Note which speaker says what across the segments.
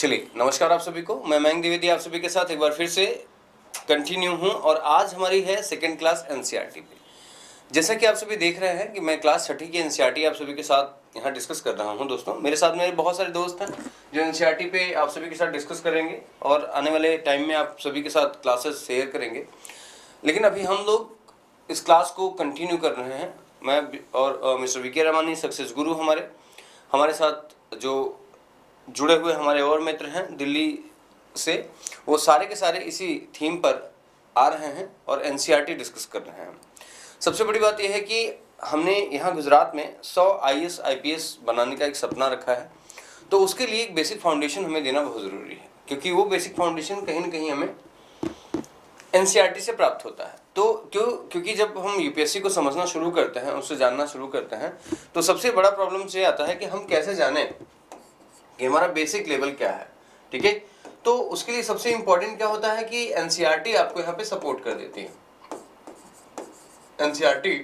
Speaker 1: चलिए, नमस्कार आप सभी को। मैं मयंक द्विवेदी आप सभी के साथ एक बार फिर से कंटिन्यू हूँ और आज हमारी है सेकेंड क्लास एनसीईआरटी पे। जैसा कि आप सभी देख रहे हैं कि मैं क्लास 6ठी की एनसीईआरटी आप सभी के साथ यहाँ डिस्कस कर रहा हूँ। दोस्तों, मेरे साथ मेरे बहुत सारे दोस्त हैं जो एनसीईआरटी पे आप सभी के साथ डिस्कस करेंगे और आने वाले टाइम में आप सभी के साथ क्लासेस शेयर करेंगे। लेकिन अभी हम लोग इस क्लास को कंटिन्यू कर रहे हैं। मैं और मिस्टर वी के रमानी सक्सेस गुरु हमारे साथ जो जुड़े हुए हमारे और मित्र हैं दिल्ली से, वो सारे के सारे इसी थीम पर आ रहे हैं और एनसीईआरटी डिस्कस कर रहे हैं। सबसे बड़ी बात यह है कि हमने यहाँ गुजरात में 100 आईएएस आईपीएस बनाने का एक सपना रखा है, तो उसके लिए एक बेसिक फाउंडेशन हमें देना बहुत ज़रूरी है, क्योंकि वो बेसिक फाउंडेशन कहीं ना कहीं हमें एनसीईआरटी से प्राप्त होता है। तो क्योंकि जब हम यूपीएससी को समझना शुरू करते हैं, उससे जानना शुरू करते हैं, तो सबसे बड़ा प्रॉब्लम ये आता है कि हम कैसे जानें कि हमारा बेसिक लेवल क्या है। ठीक है, तो उसके लिए सबसे इंपॉर्टेंट क्या होता है कि एनसीईआरटी आपको यहाँ पे सपोर्ट कर देती है। एनसीईआरटी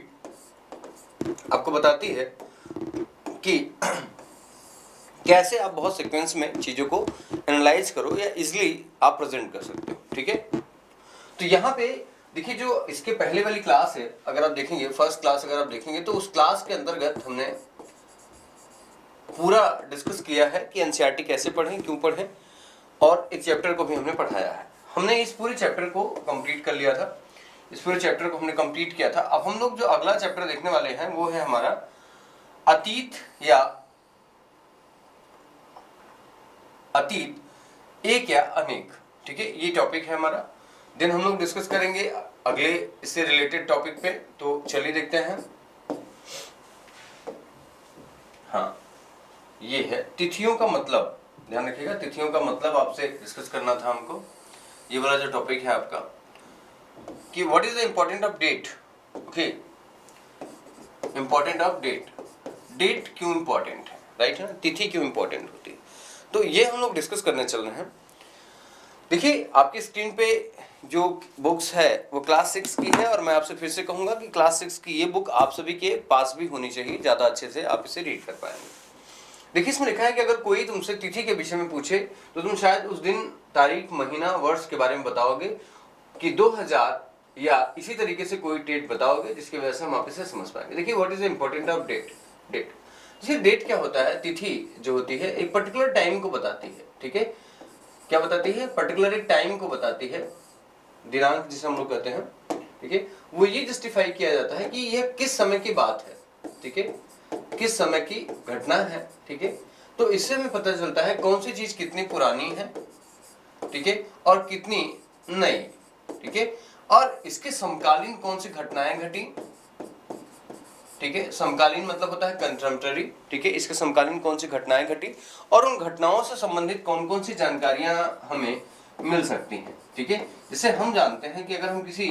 Speaker 1: आपको बताती है कि कैसे आप बहुत सीक्वेंस में चीज़ों को एनालाइज करो या इजिली आप प्रेजेंट कर सकते हो। ठीक है, तो यहाँ पे देखिए, जो इसके पहले वाली क्लास है, अगर आप देखेंगे फर्स्ट क्लास अगर आप देखेंगे तो उस क्लास के अंतर्गत हमने पूरा डिस्कस किया है कि एनसीईआरटी कैसे पढ़ें, क्यों पढ़ें, और एक चैप्टर को भी हमने पढ़ाया है। हमने इस पूरे चैप्टर को कंप्लीट कर लिया था, इस पूरे चैप्टर को हमने कंप्लीट किया था। अब हम लोग जो अगला चैप्टर देखने वाले हैं वो है हमारा अतीत या अतीत एक या अनेक। ठीक है, ये टॉपिक है हमारा। दिन हम लोग डिस्कस करेंगे अगले इससे रिलेटेड टॉपिक पे। तो चलिए देखते हैं। हाँ, ये है तिथियों का मतलब। ध्यान रखिएगा, तिथियों का मतलब आपसे डिस्कस करना था हमको। ये वाला जो टॉपिक है आपका कि what is the important of date. Okay, important of date. Date क्यों इम्पोर्टेंट है, राइट है ना, तिथि क्यों इम्पोर्टेंट होती है, तो ये हम लोग डिस्कस करने चल रहे हैं। देखिए, आपकी स्क्रीन पे जो बुक्स है वो क्लास 6 की है, और मैं आपसे फिर से कहूंगा कि क्लास 6 की ये बुक आप सभी के पास भी होनी चाहिए, ज़्यादा अच्छे से आप इसे रीड कर पाएंगे। देखिए, इसमें लिखा है कि अगर कोई तुमसे तिथि के विषय में पूछे तो तुम शायद उस दिन तारीख, महीना, वर्ष के बारे में बताओगे कि 2000 या इसी तरीके से कोई डेट बताओगे जिसकी वजह से हम आप इसे समझ पाएंगे। देखिए, what is the important of date. Date क्या होता है, तिथि जो होती है एक पर्टिकुलर टाइम को बताती है। ठीक है, क्या बताती है, पर्टिकुलर एक टाइम को बताती है, दिनांक जिसे हम लोग कहते हैं। ठीक है, वो ये जस्टिफाई किया जाता है कि यह किस समय की बात है। ठीक है, किस समय की घटना है। ठीक है, तो इससे हमें पता चलता है कौन सी चीज कितनी पुरानी है, ठीक है, और कितनी नई। ठीक है, और इसके समकालीन कौन सी घटनाएं घटी। ठीक है, समकालीन मतलब होता है कंटेम्पररी। ठीक है, इसके समकालीन कौन सी घटनाएं घटी और उन घटनाओं से संबंधित कौन कौन सी जानकारियां हमें मिल सकती हैं। ठीक है, जिससे हम जानते हैं कि अगर हम किसी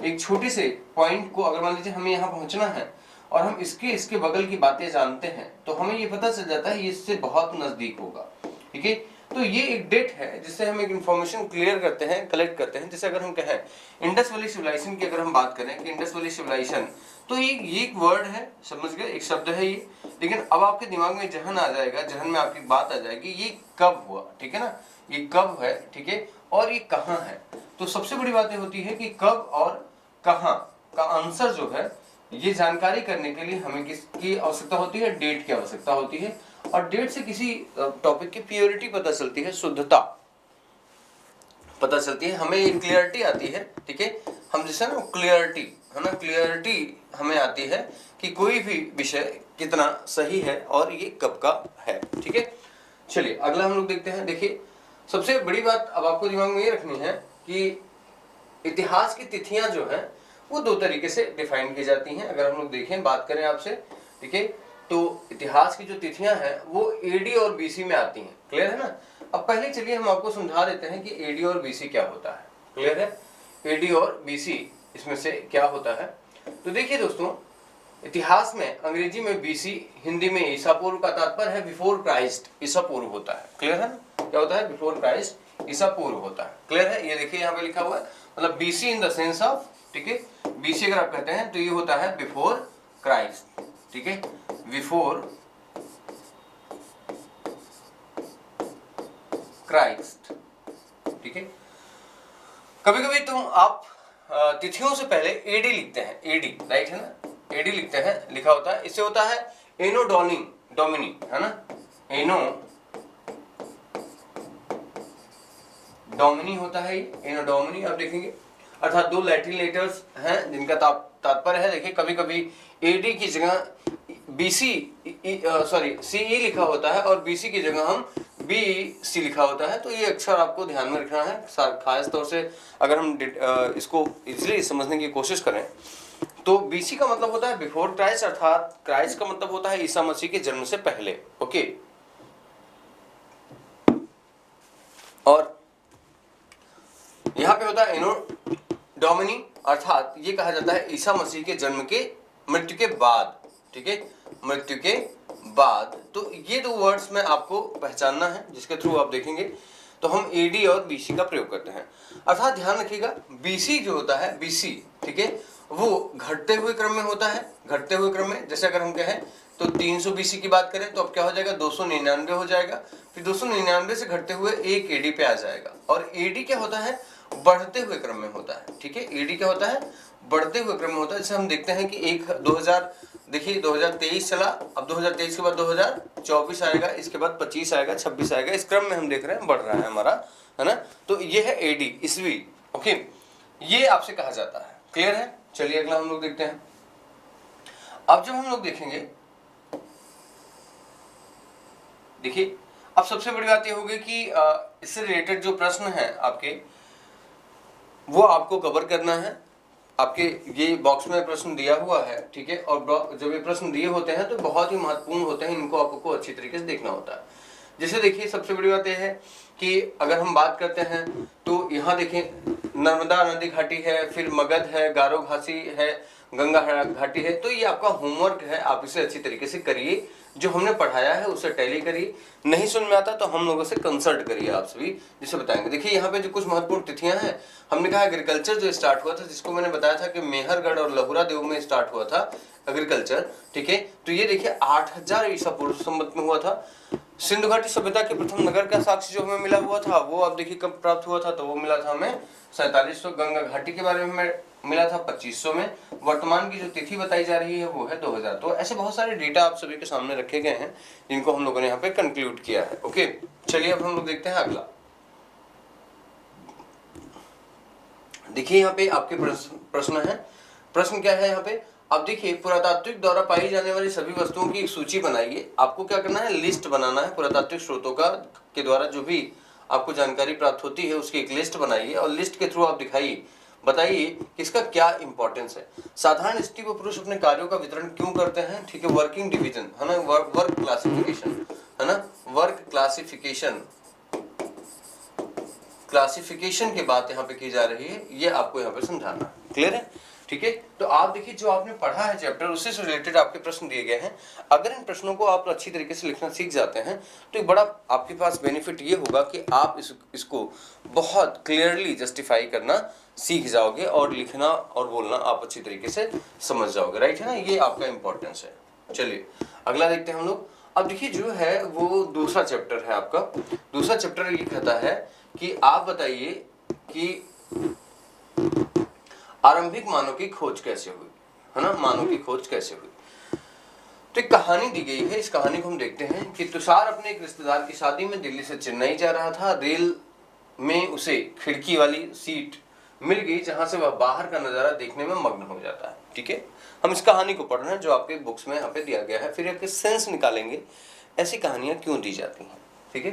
Speaker 1: एक छोटे से पॉइंट को, अगर मान लीजिए हमें यहाँ पहुंचना है और हम इसके बगल की बातें जानते हैं, तो हमें ये पता चल जाता है ये इससे बहुत नजदीक होगा। ठीक है, तो ये एक डेट है जिससे हम एक इंफॉर्मेशन क्लियर करते हैं, कलेक्ट करते हैं। जैसे अगर हम कहें इंडस वैली सिविलाइजेशन की अगर हम बात करें कि इंडस वैली सिविलाइजेशन, तो ये एक वर्ड है, समझ गए, एक शब्द है ये। लेकिन अब आपके दिमाग में जहन आ जाएगा, जहन में आपकी बात आ जाएगी ये कब हुआ। ठीक है ना, ये कब है, ठीक है, और ये कहाँ है। तो सबसे बड़ी बात ये होती है कि कब और कहाँ का आंसर जो है, ये जानकारी करने के लिए हमें किसकी आवश्यकता होती है, डेट की आवश्यकता होती है। और डेट से किसी टॉपिक की प्योरिटी पता चलती है, शुद्धता पता चलती है, हमें एक क्लियरिटी आती है। ठीक है, हम जैसे ना क्लियरिटी है ना, क्लियरिटी हमें आती है कि कोई भी विषय कितना सही है और ये कब का है। ठीक है, चलिए अगला हम लोग देखते हैं। देखिए, सबसे बड़ी बात अब आपको दिमाग में ये रखनी है कि इतिहास की तिथियां जो है वो दो तरीके से डिफाइन की जाती हैं। अगर हम लोग देखें, बात करें आपसे, ठीक है, तो इतिहास की जो तिथियां हैं वो एडी और बीसी में आती हैं। क्लियर है ना। अब पहले चलिए हम आपको समझा देते हैं कि एडी और बीसी क्या होता है। क्लियर है, एडी और बीसी इसमें से क्या होता है। तो देखिए दोस्तों, इतिहास में अंग्रेजी में बीसी, हिंदी में ईसा पूर्व का तात्पर्य है बिफोर क्राइस्ट, ईसा पूर्व होता है। क्लियर है ना, क्या होता है, बिफोर क्राइस्ट, ईसा पूर्व होता है। क्लियर है, ये देखिए यहाँ पे लिखा हुआ है, मतलब BC in the sense of, ठीक है, बीसी अगर आप कहते हैं तो ये होता है बिफोर क्राइस्ट। ठीक है, बिफोर क्राइस्ट, ठीक है। कभी कभी आप तिथियों से पहले एडी लिखते हैं, एडी, राइट है ना, एडी लिखते हैं, लिखा होता है, इससे होता है एनो डोमिनी, है ना, एनो डोमिनी होता है ये, एनो डोमिनी आप देखेंगे, अर्थात दो लैटिन लेटर्स हैं जिनका तात्पर्य है, देखिए कभी कभी एडी की जगह बीसी सीई लिखा होता है और बीसी की जगह हम बीसी लिखा होता है, तो ये अक्षर आपको ध्यान में रखना है। खास तौर से अगर हम इसको इजीली समझने की कोशिश करें तो बीसी का मतलब होता है बिफोर क्राइस्ट, अर्थात क्राइस्ट का मतलब होता है ईसा मसीह के जन्म से पहले, ओके। और यहाँ पे होता है एनो डोमिनी, अर्थात ये कहा जाता है ईसा मसीह के जन्म के मृत्यु के बाद, ठीक है, मृत्यु के बाद। तो ये दो वर्ड्स में आपको पहचानना है जिसके थ्रू आप देखेंगे तो हम एडी और बीसी का प्रयोग करते हैं। अर्थात ध्यान रखिएगा बीसी जो होता है, बीसी, ठीक है, वो घटते हुए क्रम में होता है, घटते हुए क्रम में। जैसे अगर हम कहें तो 300 बीसी की बात करें तो अब क्या हो जाएगा, 299 हो जाएगा, फिर 299 से घटते हुए एक एडी पे आ जाएगा। और एडी क्या होता है, बढ़ते हुए क्रम में होता है, ठीक है, एडी क्या होता है, बढ़ते हुए क्रम में होता है। जैसे हम देखते हैं कि 2023 चला, अब 2023 के बाद 2024 आएगा, इसके बाद 25 आएगा, 26 आएगा, इस क्रम में हम देख रहे हैं बढ़ रहा है हमारा, है ना। तो ये है एडी, ईस्वी, ओके, ये आपसे कहा जाता है, क्लियर है। चलिए अगला हम लोग देखते हैं। अब जब हम लोग देखेंगे, देखिए अब सबसे बड़ी बात ये होगी कि इससे रिलेटेड जो प्रश्न है आपके, वो आपको कवर करना है। आपके ये बॉक्स में प्रश्न दिया हुआ है, ठीक है, और जब ये प्रश्न दिए होते हैं तो बहुत ही महत्वपूर्ण होते हैं, इनको आपको अच्छी तरीके से देखना होता है। जैसे देखिए सबसे बड़ी बात यह है कि अगर हम बात करते हैं तो यहाँ देखें नर्मदा नदी घाटी है, फिर मगध है, गारो घाटी है, गंगा घाटी है। तो ये आपका होमवर्क है, आप इसे अच्छी तरीके से करिए, जो हमने पढ़ाया है उसे टैली करिए। नहीं सुन में आता तो हम लोगों से कंसल्ट करिए, आप सभी जिसे बताएंगे। देखिए यहाँ पे जो कुछ महत्वपूर्ण तिथियां हैं, हमने कहा एग्रीकल्चर जो स्टार्ट हुआ था, जिसको मैंने बताया था कि मेहरगढ़ और लहुरा देव में स्टार्ट हुआ था एग्रीकल्चर, ठीक है। तो ये देखिए 8000 ईसा पूर्व संवत में हुआ था। सिंधु घाटी सभ्यता के प्रथम नगर का साक्ष्य जो हमें मिला हुआ था, वो आप देखिए कब प्राप्त हुआ था, तो वो मिला था हमें 4700। गंगा घाटी के बारे में मिला था 2500 में। वर्तमान की जो तिथि बताई जा रही है वो है 2000। तो ऐसे बहुत सारे डेटा आप सभी के सामने रखे गए हैं जिनको हम लोगों ने यहाँ पे कंक्लूड किया है, ओके। चलिए अब हम लोग देखते हैं अगला। देखिए यहाँ पे आपके प्रश्न है। प्रश्न क्या है यहाँ पे, अब देखिए पुरातात्विक द्वारा पाई जाने वाली सभी वस्तुओं की एक सूची बनाइए। आपको क्या करना है, लिस्ट बनाना है। पुरातात्विक स्रोतों का के द्वारा जो भी आपको जानकारी प्राप्त होती है उसकी एक लिस्ट बनाइए और लिस्ट के थ्रू आप दिखाइए, बताइए कि इसका क्या इंपॉर्टेंस है। साधारण स्त्री व पुरुष अपने कार्यों का वितरण क्यों करते हैं, ठीक है। वर्किंग डिवीजन है ना, वर्क क्लासिफिकेशन है ना, वर्क क्लासिफिकेशन की बात यहाँ पे की जा रही है, ये आपको यहाँ पे समझाना है, क्लियर है, ठीक है। तो आप देखिए जो आपने पढ़ा है चैप्टर, उससे रिलेटेड आपके प्रश्न दिए गए हैं। अगर इन प्रश्नों को आप अच्छी तरीके से लिखना सीख जाते हैं तो एक बड़ा आपके पास बेनिफिट ये होगा कि आप इसको बहुत क्लियरली जस्टिफाई करना सीख जाओगे और लिखना और बोलना आप अच्छी तरीके से समझ जाओगे, राइट है ना। ये आपका इंपॉर्टेंस है। चलिए अगला देखते हैं हम लोग। अब देखिए जो है वो दूसरा चैप्टर है आपका। दूसरा चैप्टर ये कहता है कि आप बताइए कि आरंभिक मानव की खोज कैसे हुई, है ना, मानव की खोज कैसे हुई। तो एक कहानी दी गई है, इस कहानी को हम देखते हैं कि तुषार अपने एक रिश्तेदार की शादी में दिल्ली से चेन्नई जा रहा था। रेल में उसे खिड़की वाली सीट मिल गई जहां से वह बाहर का नजारा देखने में मग्न हो जाता है, ठीक है। हम इस कहानी को पढ़ रहे हैं जो आपके बुक्स में यहाँ पे दिया गया है, फिर एक सेंस निकालेंगे ऐसी कहानियां क्यों दी जाती हैं, ठीक है।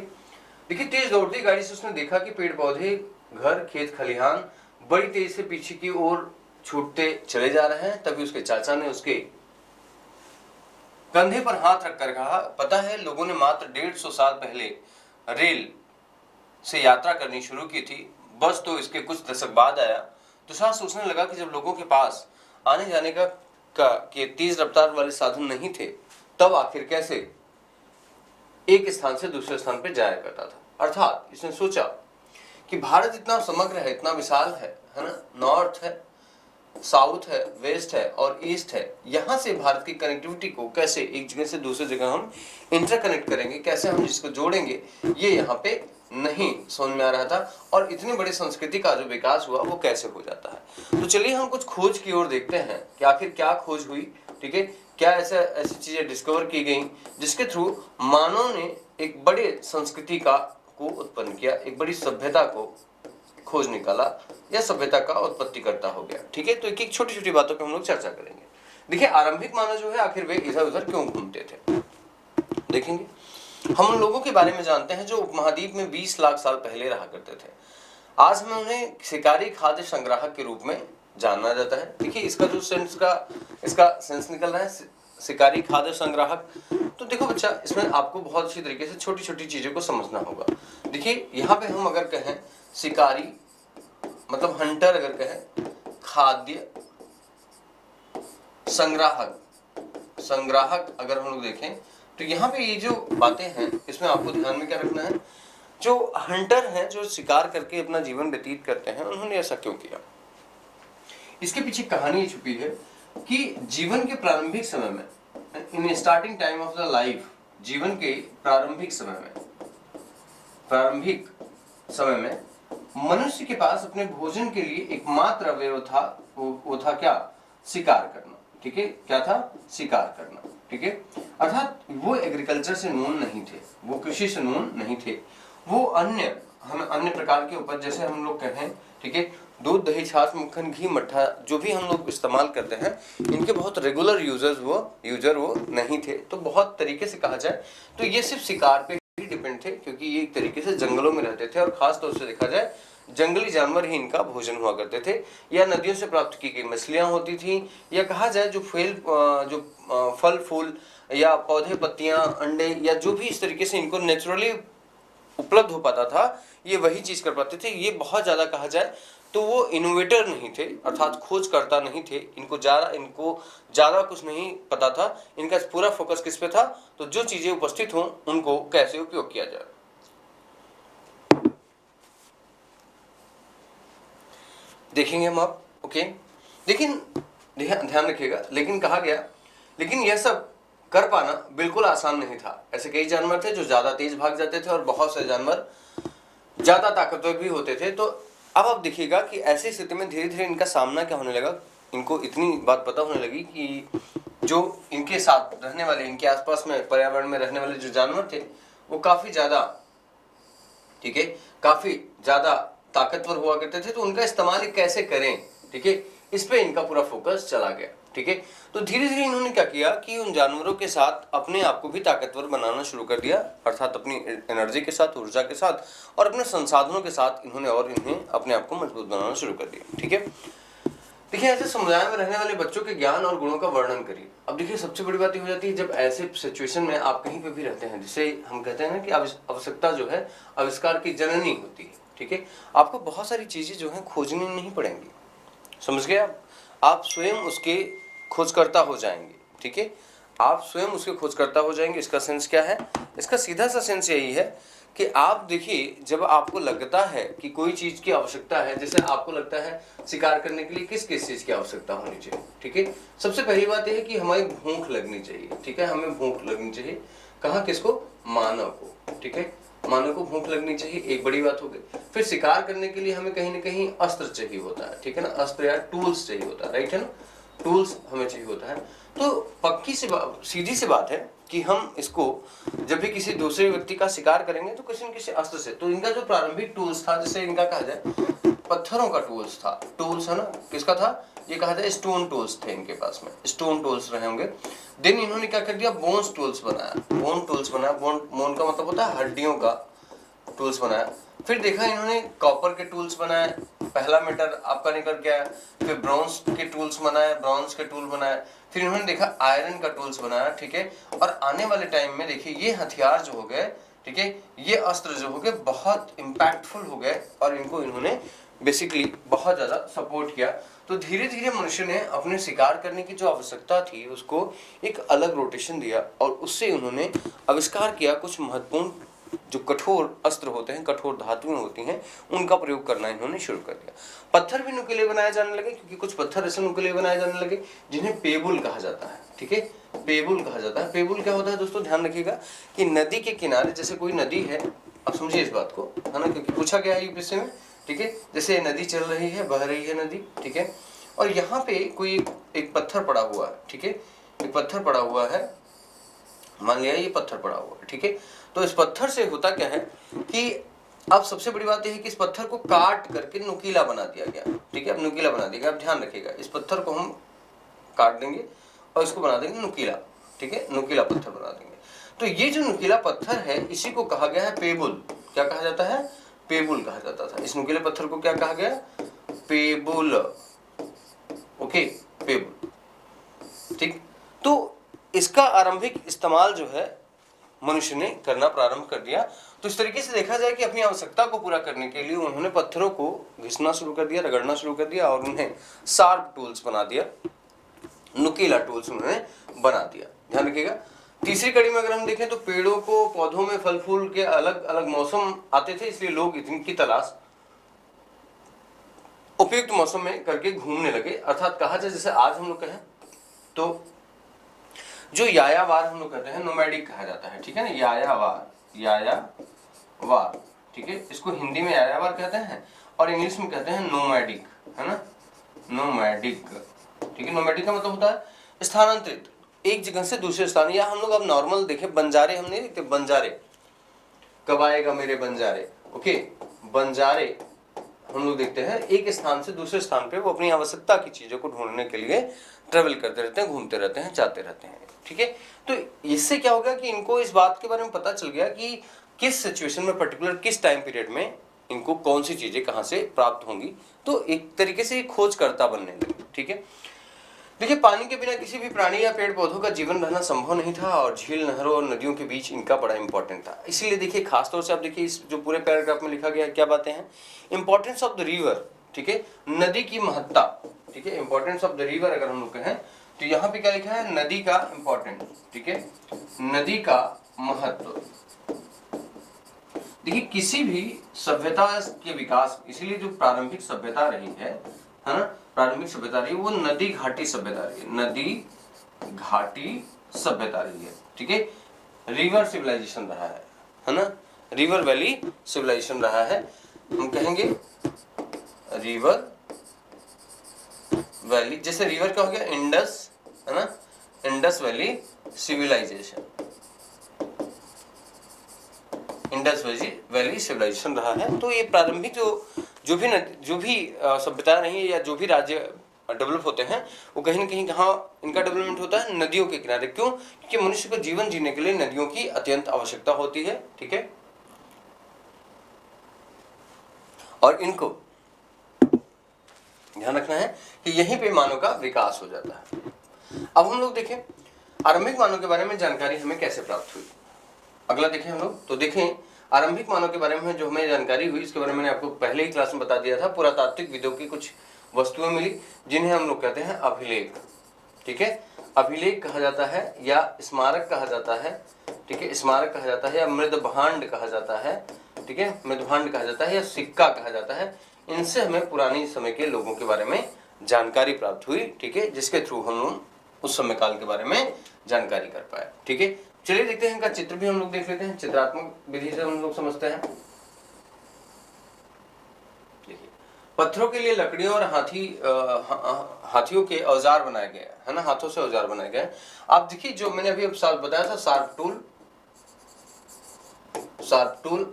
Speaker 1: देखिए तेज दौड़ती गाड़ी से उसने देखा कि पेड़ पौधे, घर, खेत खलिहान बड़ी तेज से पीछे की ओर छूटते चले जा रहे हैं। तभी उसके चाचा ने उसके कंधे पर हाथ रखकर कहा, पता है लोगों ने मात्र 150 साल पहले रेल से यात्रा करनी शुरू की थी, बस तो इसके कुछ दशक बाद आया। तुषार सोचने लगा कि जब लोगों के पास आने जाने के तेज रफ्तार वाले साधन नहीं थे, तब आखिर कैसे एक स्थान से दूसरे स्थान पर जाया करता था। अर्थात इसने सोचा कि भारत इतना समग्र है, इतना विशाल है ना, नॉर्थ है, साउथ है, वेस्ट है और ईस्ट है। यहाँ से भारत की कनेक्टिविटी को कैसे एक जगह से दूसरी जगह हम इंटरकनेक्ट करेंगे, कैसे हम इसको जोड़ेंगे, ये यहाँ पे नहीं समझ में आ रहा था और इतनी बड़ी संस्कृति का जो विकास हुआ वो कैसे हो जाता है। तो चलिए हम कुछ खोज की ओर देखते हैं कि आखिर क्या खोज हुई, ठीक है, क्या ऐसी चीजें डिस्कवर की गई जिसके थ्रू मानव ने एक बड़े संस्कृति को उत्पन्न किया, एक बड़ी सभ्यता को खोज निकाला या सभ्यता का उत्पत्तिकर्ता हो गया। ठीक है, तो एक एक छोटी छोटी बातों पर हम लोग चर्चा करेंगे। देखिए आरंभिक मानव जो है आखिर वे इधर उधर क्यों घूमते थे, देखेंगे। हम उन लोगों के बारे में जानते हैं जो उपमहाद्वीप में 20 लाख साल पहले रहा करते थे। आज हमें उन्हें शिकारी खाद्य संग्राहक के रूप में जानना जाता है। देखिए इसका जो इसका सेंस निकल रहा है शिकारी खाद्य संग्राहक। तो देखो बच्चा, इसमें आपको बहुत अच्छी तरीके से छोटी छोटी चीजों को समझना होगा। देखिए यहाँ पे हम अगर कहें शिकारी मतलब हंटर, अगर कहें खाद्य संग्राहक अगर हम लोग देखें तो यहाँ पे ये जो बातें हैं इसमें आपको ध्यान में क्या रखना है, जो हंटर हैं, जो शिकार करके अपना जीवन व्यतीत करते हैं, उन्होंने ऐसा क्यों किया। इसके पीछे कहानी छुपी है कि जीवन के प्रारंभिक समय में, in starting time of the life, जीवन के प्रारंभिक समय में मनुष्य के पास अपने भोजन के लिए एकमात्र अवयव था, वो था क्या, शिकार करना। ठीक है, क्या था, शिकार करना। ठीक है, अर्थात वो एग्रीकल्चर से नून नहीं थे, वो कृषि से नून नहीं थे, वो अन्य प्रकार के उपज जैसे हम लोग कहें, ठीक है, दूध दही छाछ मक्खन घी मट्ठा जो भी हम लोग इस्तेमाल करते हैं, इनके बहुत रेगुलर यूजर वो नहीं थे। तो बहुत तरीके से कहा जाए तो ये सिर्फ शिकार पे ही डिपेंड थे, क्योंकि ये एक तरीके से जंगलों में रहते थे और खास तौर से देखा जाए जंगली जानवर ही इनका भोजन हुआ करते थे, या नदियों से प्राप्त की गई मछलियां होती थी, या कहा जाए जो फल फूल या पौधे पत्तियां अंडे या जो भी इस तरीके से इनको नेचुरली उपलब्ध हो पाता था, ये वही चीज कर पाते थे। ये बहुत ज्यादा कहा जाए तो वो इनोवेटर नहीं थे, अर्थात खोजकर्ता नहीं थे, इनको ज्यादा कुछ नहीं पता था। इनका पूरा फोकस किस पे था, तो जो चीजें उपस्थित हों उनको कैसे उपयोग किया जाए। देखेंगे हम आप, ओके। लेकिन ध्यान रखिएगा, लेकिन कहा गया, लेकिन यह सब कर पाना बिल्कुल आसान नहीं था। ऐसे कई जानवर थे जो ज्यादा तेज भाग जाते थे और बहुत से जानवर ज्यादा ताकतवर भी होते थे। तो अब आप देखिएगा कि ऐसी स्थिति में धीरे धीरे इनका सामना क्या होने लगा। इनको इतनी बात पता होने लगी कि जो इनके साथ रहने वाले, इनके आसपास में पर्यावरण में रहने वाले जो जानवर थे वो काफी ज्यादा, ठीक है, काफी ज्यादा ताकतवर हुआ करते थे। तो उनका इस्तेमाल कैसे करें, ठीक है, इस पे इनका पूरा फोकस चला गया। ठीक है, तो धीरे धीरे इन्होंने क्या किया कि उन जानवरों के साथ अपने आप को भी ताकतवर बनाना शुरू कर दिया, अर्थात अपनी एनर्जी के साथ, ऊर्जा के साथ और अपने संसाधनों के साथ इन्हें अपने आप को मजबूत बनाना शुरू कर दिया। ठीक है, देखिए ऐसे समुदाय में रहने वाले बच्चों के ज्ञान और गुणों का वर्णन करिए। अब देखिए सबसे बड़ी बात ये हो जाती है जब ऐसे सिचुएशन में आप कहीं पे भी रहते हैं, जिसे हम कहते हैं ना कि आवश्यकता जो है आविष्कार की जननी होती है। ठीक है, आपको बहुत सारी चीजें जो है खोजनी नहीं पड़ेंगी, समझ गए आप स्वयं उसके खोजकर्ता हो जाएंगे। ठीक है, आप स्वयं उसके खोजकर्ता हो जाएंगे। इसका सेंस क्या है, इसका सीधा सा सेंस यही है कि आप देखिए जब आपको लगता है कि कोई चीज की आवश्यकता है, जैसे आपको लगता है शिकार करने के लिए किस किस चीज की आवश्यकता होनी चाहिए। ठीक है, सबसे पहली बात यह है कि हमारी भूख लगनी चाहिए। ठीक है, हमें भूख लगनी चाहिए, कहाँ, किसको, मानव को। ठीक है, मानव को भूख लगनी चाहिए, एक बड़ी बात हो गई। फिर शिकार करने के लिए हमें कहीं ना कहीं अस्त्र चाहिए होता है। ठीक है ना, अस्त्र या टूल्स चाहिए होता है, राइट है ना, टूल्स हमें चाहिए होता है। तो सीधी सी बात है कि हम इसको जब भी किसी दूसरे व्यक्ति का शिकार करेंगे तो किसी न किसी अस्त्र से। तो इनका जो प्रारंभिक टूल्स था, जिसे इनका कहा जाए पत्थरों का टूल्स था, टूल्स है ना, किसका था, ये कहा जाए स्टोन टूल्स थे इनके पास में, स्टोन टूल्स रहे होंगे। देन इन्होंने क्या कर दिया, बोन्स टूल्स बनाया, बोन टूल्स बनाया। बोन का मतलब होता है हड्डियों का टूल्स बनाया। फिर देखा इन्होंने कॉपर के टूल्स बनाए, पहला मेटल आपका निकल गया। फिर ब्रॉन्ज के टूल्स बनाए, ब्रॉन्ज के टूल बनाए। फिर इन्होंने देखा आयरन का टूल्स बनाया। ठीक है, और आने वाले टाइम में देखिए ये हथियार जो हो गए, ठीक है, ये अस्त्र जो हो गए बहुत इम्पैक्टफुल हो गए और इन्होंने बेसिकली बहुत ज्यादा सपोर्ट किया। तो धीरे धीरे मनुष्य ने अपने शिकार करने की जो आवश्यकता थी उसको एक अलग रोटेशन दिया और उससे उन्होंने आविष्कार किया कुछ महत्वपूर्ण जो कठोर अस्त्र होते हैं, कठोर धातुएं होती हैं, उनका प्रयोग करना इन्होंने शुरू कर दिया। पत्थर भी नुकीले बनाए जाने लगे, क्योंकि कुछ पत्थर ऐसे नुकीले बनाए जाने लगे जिन्हें पेबुल कहा जाता है। ठीक है, पेबुल कहा जाता है। पेबुल क्या होता है दोस्तों, ध्यान रखिएगा कि नदी के किनारे, जैसे कोई नदी है, अब समझिए इस बात को, है ना, क्योंकि पूछा गया है यूपीएससी में। ठीक है, जैसे नदी चल रही है, बह रही है नदी, ठीक है, और यहाँ पे कोई एक पत्थर पड़ा हुआ है। ठीक है, एक पत्थर पड़ा हुआ है, मान लिया ये पत्थर पड़ा हुआ है। ठीक है, तो इस पत्थर से होता क्या है कि अब सबसे बड़ी बात यह है कि इस पत्थर को काट करके नुकीला बना दिया गया। ठीक है, अब नुकीला बना दिया गया। अब ध्यान रखिएगा, इस पत्थर को हम काट देंगे और इसको बना देंगे नुकीला। ठीक है, नुकीला पत्थर बना देंगे। तो ये जो नुकीला पत्थर है, इसी को कहा गया है पेबुल। क्या कहा जाता है? पेबुल कहा जाता था। इस नुकीले पत्थर को क्या कहा गया? पेबुल। ओके, पेबुल। ठीक, तो इसका आरंभिक इस्तेमाल जो है मनुष्य ने करना प्रारंभ कर दिया। तो इस तरीके से देखा जाए कि अपनी आवश्यकता को पूरा करने के लिए उन्होंने पत्थरों को घिसना शुरू कर दिया, रगड़ना शुरू कर दिया और उन्हें शार्प टूल्स बना दिया, नुकीला टूल्स उन्होंने बना दिया। ध्यान रखिएगा। तीसरी कड़ी में अगर हम देखें तो पेड़ों को, पौधों में फल फूल के अलग अलग मौसम आते थे, इसलिए लोग इनकी तलाश उपयुक्त मौसम में करके घूमने लगे। अर्थात कहा जाए, जैसे आज हम लोग कहें तो जो यायावार हम लोग कहते हैं, नोमैडिक कहा जाता है। ठीक है ना, यायावार, यायावार। ठीक है, इसको हिंदी में यायावार कहते हैं और इंग्लिश में कहते हैं नोमैडिक, है ना, नोमैडिक। ठीक है, नोमैडिक का मतलब होता है स्थानांतरित, एक जगह से दूसरे स्थान। या हम लोग अब नॉर्मल देखें, बंजारे हम नहीं देखते, बंजारे, कब आएगा मेरे बंजारे। ओके, बंजारे हम लोग देखते हैं एक स्थान से दूसरे स्थान पे वो अपनी आवश्यकता की चीजों को ढूंढने के लिए ट्रेवल करते रहते हैं, घूमते रहते हैं, जाते रहते हैं। ठीक है, तो इससे क्या हो गया कि इनको इस बात के बारे में पता चल गया कि किस सिचुएशन में, पर्टिकुलर किस टाइम पीरियड में इनको कौन सी चीजें कहां से प्राप्त होंगी। तो एक तरीके से खोजकर्ता बनने लगे। ठीक है, देखिए, पानी के बिना किसी भी प्राणी या पेड़ पौधों का जीवन रहना संभव नहीं था और झील, नहरों और नदियों के बीच इनका बड़ा इंपॉर्टेंट था। इसीलिए देखिए, खासतौर से आप देखिए इस जो पूरे पैराग्राफ में लिखा गया है, क्या बातें हैं? Importance of the river. ठीक है, नदी की महत्ता। ठीक है, इंपॉर्टेंस ऑफ द रिवर अगर हम लोग कहें तो यहाँ पे क्या लिखा है? नदी का इंपॉर्टेंस। ठीक है, नदी का महत्व। देखिए, किसी भी सभ्यता के विकास, इसीलिए जो प्रारंभिक सभ्यता रही है ना, प्रारंभिक सभ्यता रही, वो नदी घाटी सभ्यता रही है, नदी घाटी सभ्यता रही है। ठीक है, रिवर सिविलाइजेशन रहा है ना, रिवर वैली सिविलाइजेशन रहा है। हम कहेंगे रिवर वैली, जैसे रिवर क्या हो गया? इंडस, है ना, Indus valley civilisation, Indus valley civilisation रहा है। तो ये प्रारंभिक जो भी सभ्यता रही है या जो भी राज्य डेवलप होते हैं, वो कहीं ना कहीं कहाँ इनका डेवलपमेंट होता है? नदियों के किनारे। क्यों? क्योंकि मनुष्य को जीवन जीने के लिए नदियों की अत्यंत आवश्यकता होती है। ठीक है, और इनको ध्यान रखना है कि यहीं पे मानव का विकास हो जाता है। अब हम लोग देखें आरंभिक मानव के बारे में जानकारी हमें कैसे प्राप्त हुई। अगला देखें हम लोग, तो देखें आरंभिक मानव के बारे में जो हमें जानकारी हुई, इसके बारे में मैंने आपको पहले ही क्लास में बता दिया था। पुरातात्विक विदों की कुछ वस्तुएं मिली जिन्हें हम लोग कहते हैं अभिलेख। ठीक है, अभिलेख कहा जाता है या स्मारक कहा जाता है। ठीक है, स्मारक कहा जाता है या मृदभांड कहा जाता है। ठीक है, मृदभांड कहा जाता है या सिक्का कहा जाता है। इनसे हमें पुरानी समय के लोगों के बारे में जानकारी प्राप्त हुई। ठीक है, जिसके थ्रू हम लोग उस समय काल के बारे में जानकारी कर पाए। ठीक है, चलिए देखते हैं इनका चित्र भी हम लोग देख लेते हैं, चित्रात्मक विधि से हम लोग समझते हैं। देखिए, पत्थरों के लिए लकड़ियों और हाथियों के औजार बनाए गए है ना, हाथों से औजार बनाए गए। आप देखिए, जो मैंने अभी बताया था, शार्प टूल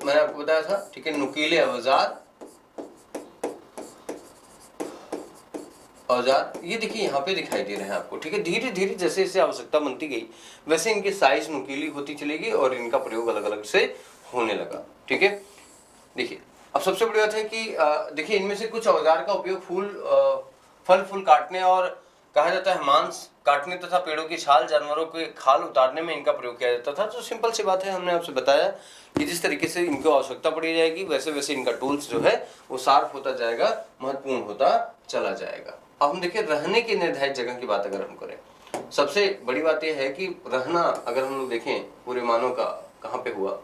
Speaker 1: मैंने आपको बताया था। ठीक है, नुकीले औजार, ये देखिए यहाँ पे दिखाई दे रहे हैं आपको। ठीक है, धीरे धीरे जैसे जैसे आवश्यकता बनती गई वैसे इनकी साइज नुकीली होती चलेगी और इनका प्रयोग अलग अलग से होने लगा। ठीक है, देखिए अब सबसे बड़ी बात है कि देखिए इनमें से कुछ औजार का उपयोग फल फूल काटने और कहा जाता है मांस काटने तथा पेड़ों की छाल, जानवरों के खाल उतारने में इनका प्रयोग किया जाता था। तो सिंपल सी बात है, हमने आपसे बताया कि जिस तरीके से इनको आवश्यकता पड़ी जाएगी वैसे वैसे इनका टूल्स जो है वो शार्प होता जाएगा, महत्वपूर्ण होता चला जाएगा। अब हम देखिए रहने की निर्धारित जगह की बात अगर हम करें, सबसे बड़ी बात यह है कि रहना अगर हम लोग देखें पूरे मानव का कहाँ पे हुआ,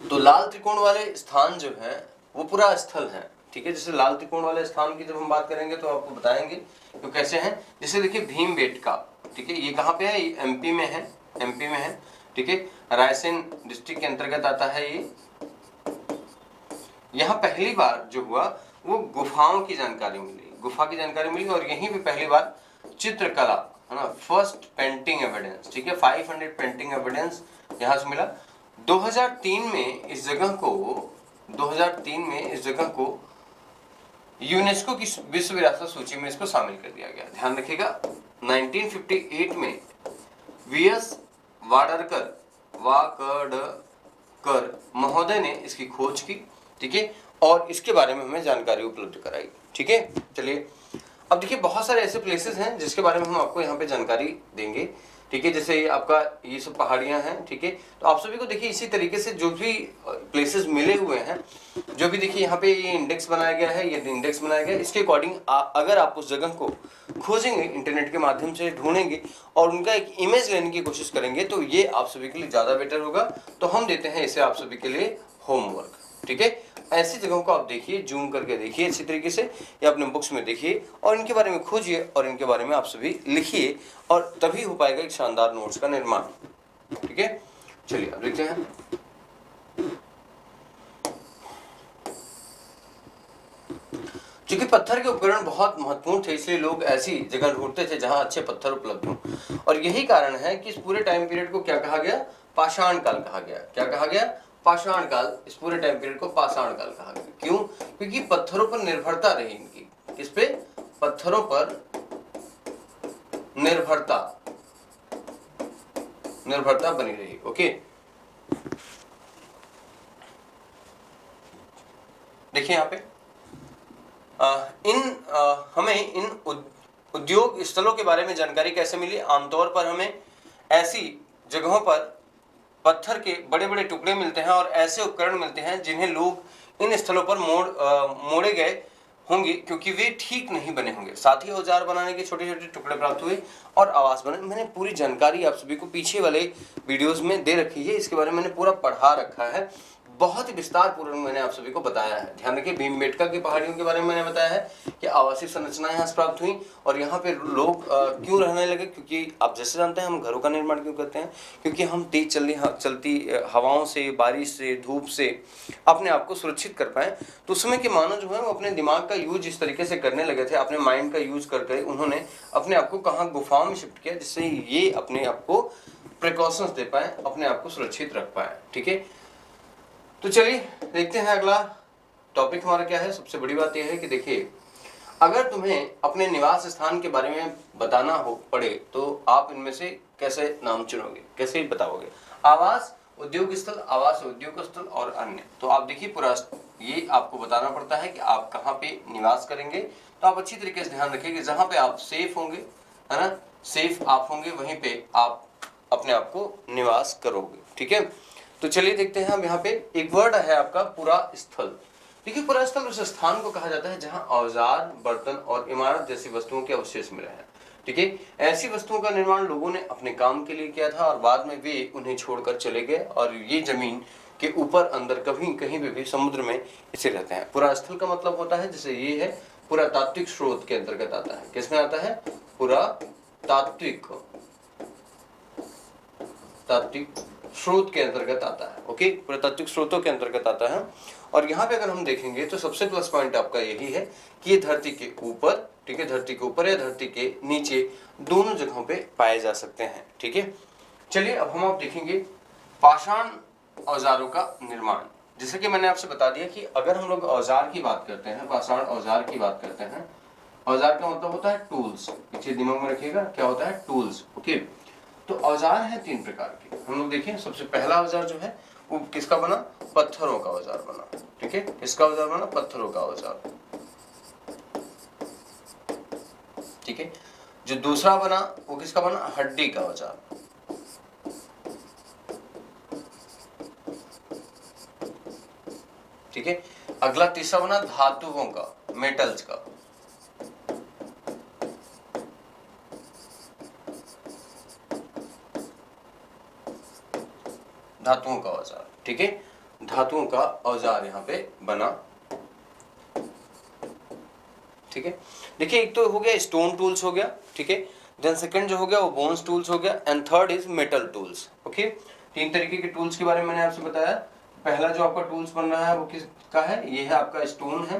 Speaker 1: तो लाल त्रिकोण वाले स्थान जो है वो पूरा स्थल है, ठीक है। जैसे लाल त्रिकोण वाले स्थान की जब हम बात करेंगे तो आपको बताएंगे तो कैसे हैं। जैसे देखिए भीमबेटका, ठीक है, ये कहाँ पे है, ये एमपी में है, एमपी में है, ठीक है, रायसेन डिस्ट्रिक्ट के अंतर्गत आता है ये। यहाँ पहली बार जो हुआ वो गुफाओं की जानकारी मिली, गुफा की जानकारी मिली, और यहीं पे पहली बार चित्रकला, है ना, फर्स्ट पेंटिंग एविडेंस, ठीक है, 500 पेंटिंग एविडेंस यहाँ से मिला। 2003 में इस जगह को 2003 में इस जगह को यूनेस्को की विश्व विरासत सूची में इसको शामिल कर दिया गया। ध्यान रखिएगा 1958 में वीएस वाडरकर महोदय ने इसकी खोज की, ठीक है, और इसके बारे में हमें जानकारी उपलब्ध कराई, ठीक है। चलिए अब देखिए बहुत सारे ऐसे प्लेसेस हैं जिसके बारे में हम आपको यहाँ पे जानकारी देंगे, ठीक है। जैसे आपका ये सब पहाड़ियां हैं, ठीक है। तो आप सभी को देखिए इसी तरीके से जो भी प्लेसेस मिले हुए हैं, जो भी देखिए यहाँ पे ये इंडेक्स बनाया गया है, ये इंडेक्स बनाया गया है, इसके अकॉर्डिंग अगर आप उस जगह को खोजेंगे, इंटरनेट के माध्यम से ढूंढेंगे और उनका एक इमेज लेने की कोशिश करेंगे तो ये आप सभी के लिए ज्यादा बेटर होगा। तो हम देते हैं इसे आप सभी के लिए होमवर्क, ठीक है। ऐसी जगहों को आप देखिए, जूम करके देखिए अच्छी तरीके से, या अपने बुक्स में देखिए और इनके बारे में खोजिए और इनके बारे में आप सभी लिखिए, और तभी हो पाएगा एक शानदार नोट्स का निर्माण, ठीक है। चलिए अब देखते हैं। क्योंकि पत्थर के उपकरण बहुत महत्वपूर्ण थे, इसलिए लोग ऐसी जगह ढूंढते थे जहां अच्छे पत्थर उपलब्ध हों, और यही कारण है कि इस पूरे टाइम पीरियड को क्या कहा गया, पाषाण काल कहा गया। क्या कहा गया, पाषाण काल। इस पूरे टाइम पीरियड को पाषाण काल कहा गया। क्यों, क्योंकि पत्थरों पर निर्भरता रही इनकी। किस पे, पत्थरों पर निर्भरता बनी रही, ओके। देखिए यहाँ पे हमें इन उद्योग स्थलों के बारे में जानकारी कैसे मिली। आमतौर पर हमें ऐसी जगहों पर पत्थर के बड़े बड़े टुकड़े मिलते हैं और ऐसे उपकरण मिलते हैं जिन्हें लोग इन स्थलों पर मोड़े गए होंगे क्योंकि वे ठीक नहीं बने होंगे। साथ ही औजार बनाने के छोटे छोटे टुकड़े प्राप्त हुए और आवास बने। मैंने पूरी जानकारी आप सभी को पीछे वाले वीडियोस में दे रखी है, इसके बारे में मैंने पूरा पढ़ा रखा है, बहुत ही विस्तार पूर्वक मैंने आप सभी को बताया है। ध्यान रखिए भीमबेटका की पहाड़ियों के बारे में मैंने बताया है कि आवासीय संरचनाएं यहाँ से प्राप्त हुई और यहाँ पे लोग क्यों रहने लगे, क्योंकि आप जैसे जानते हैं हम घरों का निर्माण क्यों करते हैं, क्योंकि हम तेज चलती हवाओं से, बारिश से, धूप से अपने आप को सुरक्षित कर पाए। तो उस समय के मानव जो है वो अपने दिमाग का यूज इस तरीके से करने लगे थे, अपने माइंड का यूज करके उन्होंने अपने आप को कहाँ, गुफाओं में शिफ्ट किया, जिससे ये अपने आप को प्रिकॉशंस दे पाए, अपने आप को सुरक्षित रख पाए, ठीक है। तो चलिए देखते हैं अगला टॉपिक हमारा क्या है। सबसे बड़ी बात यह है कि देखिए अगर तुम्हें अपने निवास स्थान के बारे में बताना हो पड़े तो आप इनमें से कैसे नाम चुनोगे, कैसे बताओगे। आवास, उद्योग स्थल, आवास, उद्योग स्थल और अन्य। तो आप देखिए पूरा ये आपको बताना पड़ता है कि आप कहाँ पे निवास करेंगे। तो आप अच्छी तरीके से ध्यान रखिए कि जहाँ पे आप सेफ होंगे, है ना, सेफ आप होंगे वहीं पे आप अपने आप को निवास करोगे, ठीक है। तो चलिए देखते हैं हम यहाँ पे एक वर्ड है आपका पुरा स्थल। देखिए पुरा स्थल उस स्थान को कहा जाता है जहां औजार, बर्तन और इमारत जैसी वस्तुओं के अवशेष मिले हैं, ठीक है। ऐसी वस्तुओं का निर्माण लोगों ने अपने काम के लिए किया था और बाद में वे उन्हें छोड़कर चले गए और ये जमीन के ऊपर अंदर कभी कहीं भी समुद्र में इसे रहते हैं। पुरा स्थल का मतलब होता है जैसे ये है पुरातात्विक स्रोत के अंतर्गत आता है। किसमें आता है, पुरातात्विक स्रोत के अंतर्गत आता है, ओके, पुरातात्विक स्रोतों के अंतर्गत आता है। और यहाँ पे अगर हम देखेंगे तो सबसे प्लस पॉइंट आपका यही है कि ये धरती के ऊपर, ठीक है, धरती के ऊपर या धरती के नीचे दोनों जगहों पे पाए जा सकते हैं, ठीक है। चलिए अब हम आप देखेंगे पाषाण औजारों का निर्माण। जैसे कि मैंने आपसे बता दिया कि अगर हम लोग औजार की बात करते हैं, पाषाण औजार की बात करते हैं, औजार का मतलब होता है टूल्स। पीछे दिमाग में रखिएगा क्या होता है, टूल्स, ओके। तो औजार हैं तीन प्रकार के। हम लोग देखें सबसे पहला औजार जो है वो किसका बना, पत्थरों का औजार बना, ठीक है। किसका औजार बना, पत्थरों का औजार, ठीक है। जो दूसरा बना वो किसका बना, हड्डी का औजार, ठीक है। अगला तीसरा बना धातुओं का, मेटल्स का, धातुओं का औजार, ठीक है। धातुओं का औजार यहाँ पे बना। ठीक है, देखिए एक तो हो गया स्टोन टूल्स हो गया, ठीक है, देन सेकंड जो हो गया वो बोन्स टूल्स हो गया, and third is metal tools. Okay, तीन तरीके के टूल्स के बारे में मैंने आपसे बताया। पहला जो आपका टूल्स बन रहा है वो किसका है, ये है आपका स्टोन है,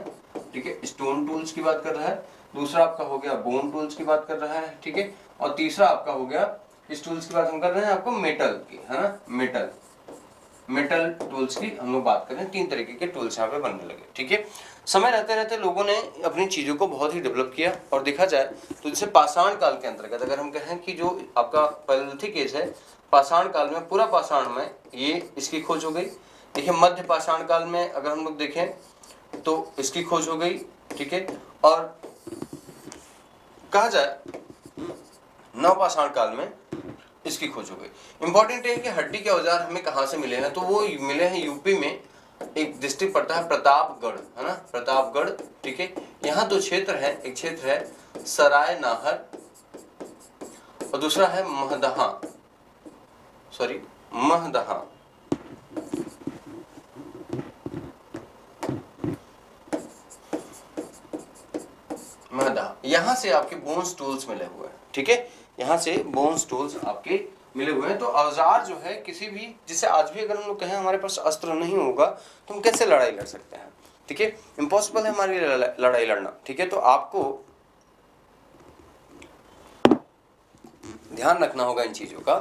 Speaker 1: ठीक है, स्टोन टूल्स की बात कर रहा है। दूसरा आपका हो गया बोन टूल्स की बात कर रहा है, ठीक है, और तीसरा आपका हो गया किस टूल्स की बात हम कर रहे हैं, आपको मेटल की, है ना, मेटल टूल्स की हम लोग बात कर रहे हैं। तीन तरीके के टूल्स यहाँ पे बनने लगे। ठीक है, समय रहते रहते लोगों ने अपनी चीजों को बहुत ही डेवलप किया, और देखा जाए तो जैसे पाषाण काल के अंतर्गत अगर हम कहें कि जो आपका पैलेलिथिक एज है, पाषाण काल में, पूरा पाषाण में ये इसकी खोज हो गई। देखिए मध्य पाषाण काल में अगर हम लोग देखें तो इसकी खोज हो गई। ठीक है, और कहा जाए नवपाषाण काल में इसकी खोज हो गई। इंपॉर्टेंट है कि हड्डी के औजार हमें कहाँ से मिले हैं, तो वो मिले हैं यूपी में, एक डिस्ट्रिक्ट पड़ता है प्रतापगढ़, है ना, प्रतापगढ़। ठीक है, यहाँ दो क्षेत्र है, एक क्षेत्र है सराय नाहर और दूसरा है महदहा, महदहा। यहाँ से आपके बोन्स टूल्स मिले हुए हैं। ठीक है, यहाँ से बोन्स टूल्स आपके मिले हुए हैं। तो औजार जो है किसी भी, जिसे आज भी अगर हम लोग कहें हमारे पास अस्त्र नहीं होगा तो हम कैसे लड़ाई लड़ सकते हैं। ठीक है, इम्पॉसिबल है हमारी लड़ाई लड़ना। ठीक है, तो आपको ध्यान रखना होगा इन चीजों का,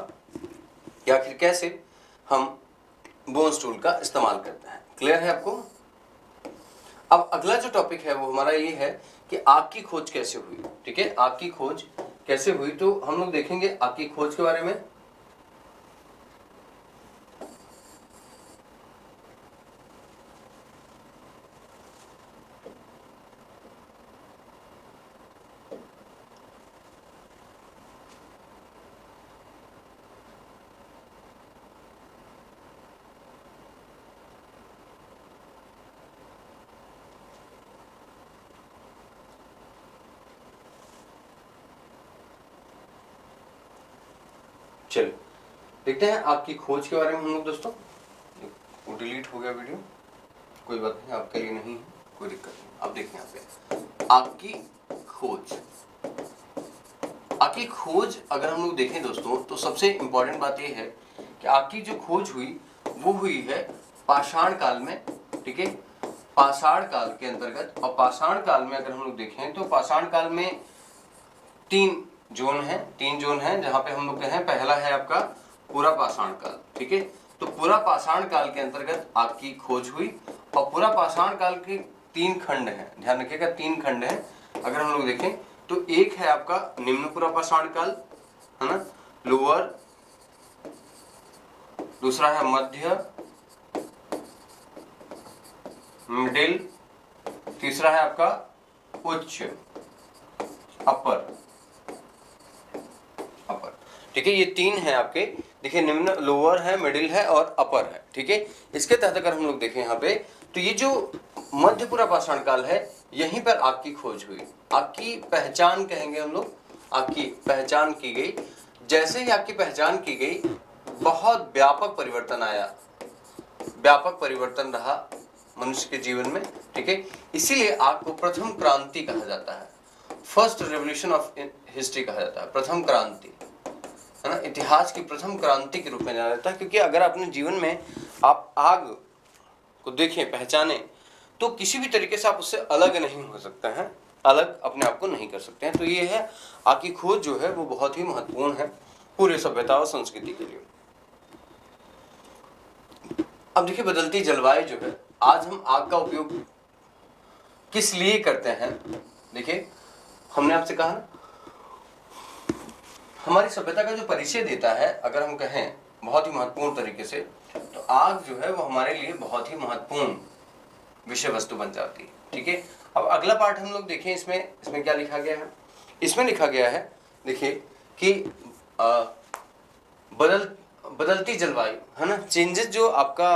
Speaker 1: या फिर कैसे हम बोन्स टूल का इस्तेमाल करते हैं। क्लियर है आपको? अब अगला जो टॉपिक है वो हमारा ये है कि आग की खोज कैसे हुई। ठीक है, आग की खोज कैसे हुई, तो हम लोग देखेंगे आग की खोज के बारे में। चलो देखते हैं आग की खोज के बारे में हम लोग दोस्तों। वो डिलीट हो गया वीडियो, कोई बात नहीं, आपके लिए नहीं है, कोई दिक्कत नहीं। अब देखिए यहाँ पे आग की खोज। आग की खोज अगर हम लोग देखें दोस्तों तो सबसे इंपॉर्टेंट बात यह है कि आग की जो खोज हुई वो हुई है पाषाण काल में। ठीक है, पाषाण काल के अंतर्गत। और पाषाण काल में अगर हम लोग देखें तो पाषाण काल में तीन जोन है जहां पे हम लोग कहें, पहला है आपका पूरा पाषाण काल। ठीक है, तो पूरा पाषाण काल के अंतर्गत आग की खोज हुई, और पूरा पाषाण काल के तीन खंड हैं, ध्यान रखिएगा, तीन खंड हैं। अगर हम लोग देखें तो एक है आपका निम्न पूरा पाषाण काल, है ना, लोअर, दूसरा है मध्य, मिडिल, तीसरा है आपका उच्च, अपर। ठीक है, ये तीन है आपके। देखिए निम्न, लोअर है, मिडिल है और अपर है। ठीक है, इसके तहत अगर हम लोग देखें यहाँ पे तो ये जो मध्य पूरा पाषाण काल है, यहीं पर आग की खोज हुई, आग की पहचान कहेंगे हम लोग, आग की पहचान की गई। जैसे ही आग की पहचान की गई बहुत व्यापक परिवर्तन आया, व्यापक परिवर्तन रहा मनुष्य के जीवन में। ठीक है, इसीलिए आग को प्रथम क्रांति कहा जाता है, फर्स्ट रेवोल्यूशन ऑफ हिस्ट्री कहा जाता है, प्रथम क्रांति, है ना, इतिहास की प्रथम क्रांति के रूप में जाना जाता है। क्योंकि अगर अपने जीवन में आप आग को देखें, पहचाने, तो किसी भी तरीके से आप उससे अलग नहीं हो सकते हैं, अलग अपने आप को नहीं कर सकते हैं। तो ये है आग की खोज जो है वो बहुत ही महत्वपूर्ण है पूरे सभ्यता और संस्कृति के लिए। अब देखिए बदलती जलवायु जो है, आज हम आग का उपयोग किस लिए करते हैं। देखिए हमने आपसे कहा ना, हमारी सभ्यता का जो परिचय देता है, अगर हम कहें बहुत ही महत्वपूर्ण तरीके से, तो आग जो है वो हमारे लिए बहुत ही महत्वपूर्ण विषय वस्तु बन जाती है। ठीक है, अब अगला पार्ट हम लोग देखें, इसमें क्या लिखा गया है। इसमें लिखा गया है, देखिए कि बदलती जलवायु, है ना, चेंजेस जो आपका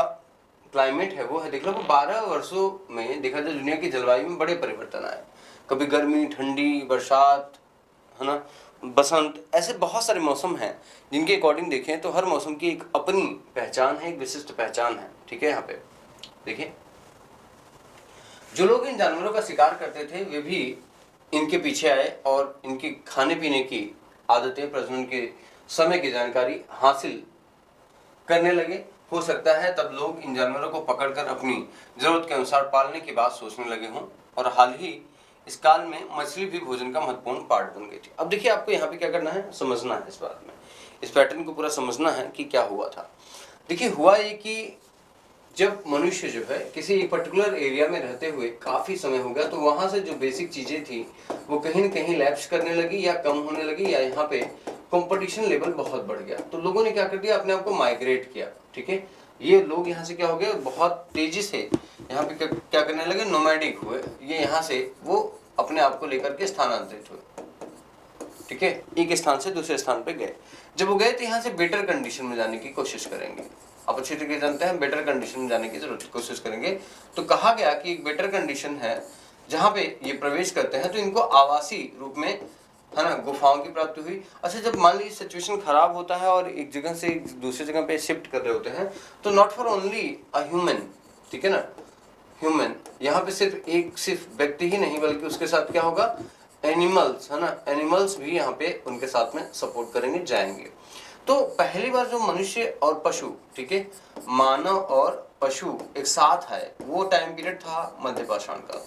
Speaker 1: क्लाइमेट है वो है, देख लो 12 वर्षों में देखा जाए दुनिया की जलवायु में बड़े परिवर्तन आए। कभी गर्मी, ठंडी, बरसात, है ना, बसंत, ऐसे बहुत सारे मौसम हैं जिनके अकॉर्डिंग देखें तो हर मौसम की एक अपनी पहचान है, एक विशिष्ट पहचान है। ठीक है, यहाँ पे देखिए, जो लोग इन जानवरों का शिकार करते थे वे भी इनके पीछे आए और इनकी खाने पीने की आदतें, प्रजनन के समय की जानकारी हासिल करने लगे। हो सकता है तब लोग इन जानवरों को पकड़कर अपनी जरूरत के अनुसार पालने की बात सोचने लगे हों, और हाल ही इस काल में मछली भी भोजन का महत्वपूर्ण पार्ट बन गई थी। अब देखिए, आपको यहाँ पे क्या करना है, समझना है इस बात में, इस पैटर्न को पूरा समझना है कि क्या हुआ था। देखिए, हुआ ये कि जब मनुष्य जो है किसी एक पर्टिकुलर एरिया में रहते हुए काफी समय हो गया, तो वहां से जो बेसिक चीजें थी वो कहीं न कहीं लैप्स करने लगी या कम होने लगी, या यहाँ पे कंपटीशन लेवल बहुत बढ़ गया। तो लोगों ने क्या कर दिया, अपने आप को माइग्रेट किया। ठीक है, ये लोग यहाँ से क्या हो गए, बहुत तेजी से यहाँ पे क्या करने लगे, नोमैडिक हुए। ये यहाँ से वो अपने आप को लेकर के स्थानांतरित हुए। ठीक है, एक स्थान से दूसरे स्थान पे गए। जब वो गए तो यहाँ से बेटर कंडीशन में जाने की कोशिश करेंगे। आप अच्छी तरीके जानते हैं, बेटर कंडीशन में जाने की जरूरत कोशिश करेंगे। तो कहा गया कि एक बेटर कंडीशन है जहाँ पे ये प्रवेश करते हैं, तो इनको आवासीय रूप में, है ना, गुफाओं की प्राप्ति हुई। अच्छा, जब मान लीजिए सिचुएशन खराब होता है और एक जगह से दूसरी जगह पे शिफ्ट कर रहे होते हैं, तो not for only a human, ठीक है ना, ह्यूमन, यहाँ पे सिर्फ व्यक्ति ही नहीं बल्कि उसके साथ क्या होगा, एनिमल्स, है ना, एनिमल्स भी यहाँ पे उनके साथ में सपोर्ट करेंगे, जाएंगे। तो पहली बार जो मनुष्य और पशु, ठीक है, मानव और पशु एक साथ है, वो टाइम पीरियड था मध्यपाषाण का।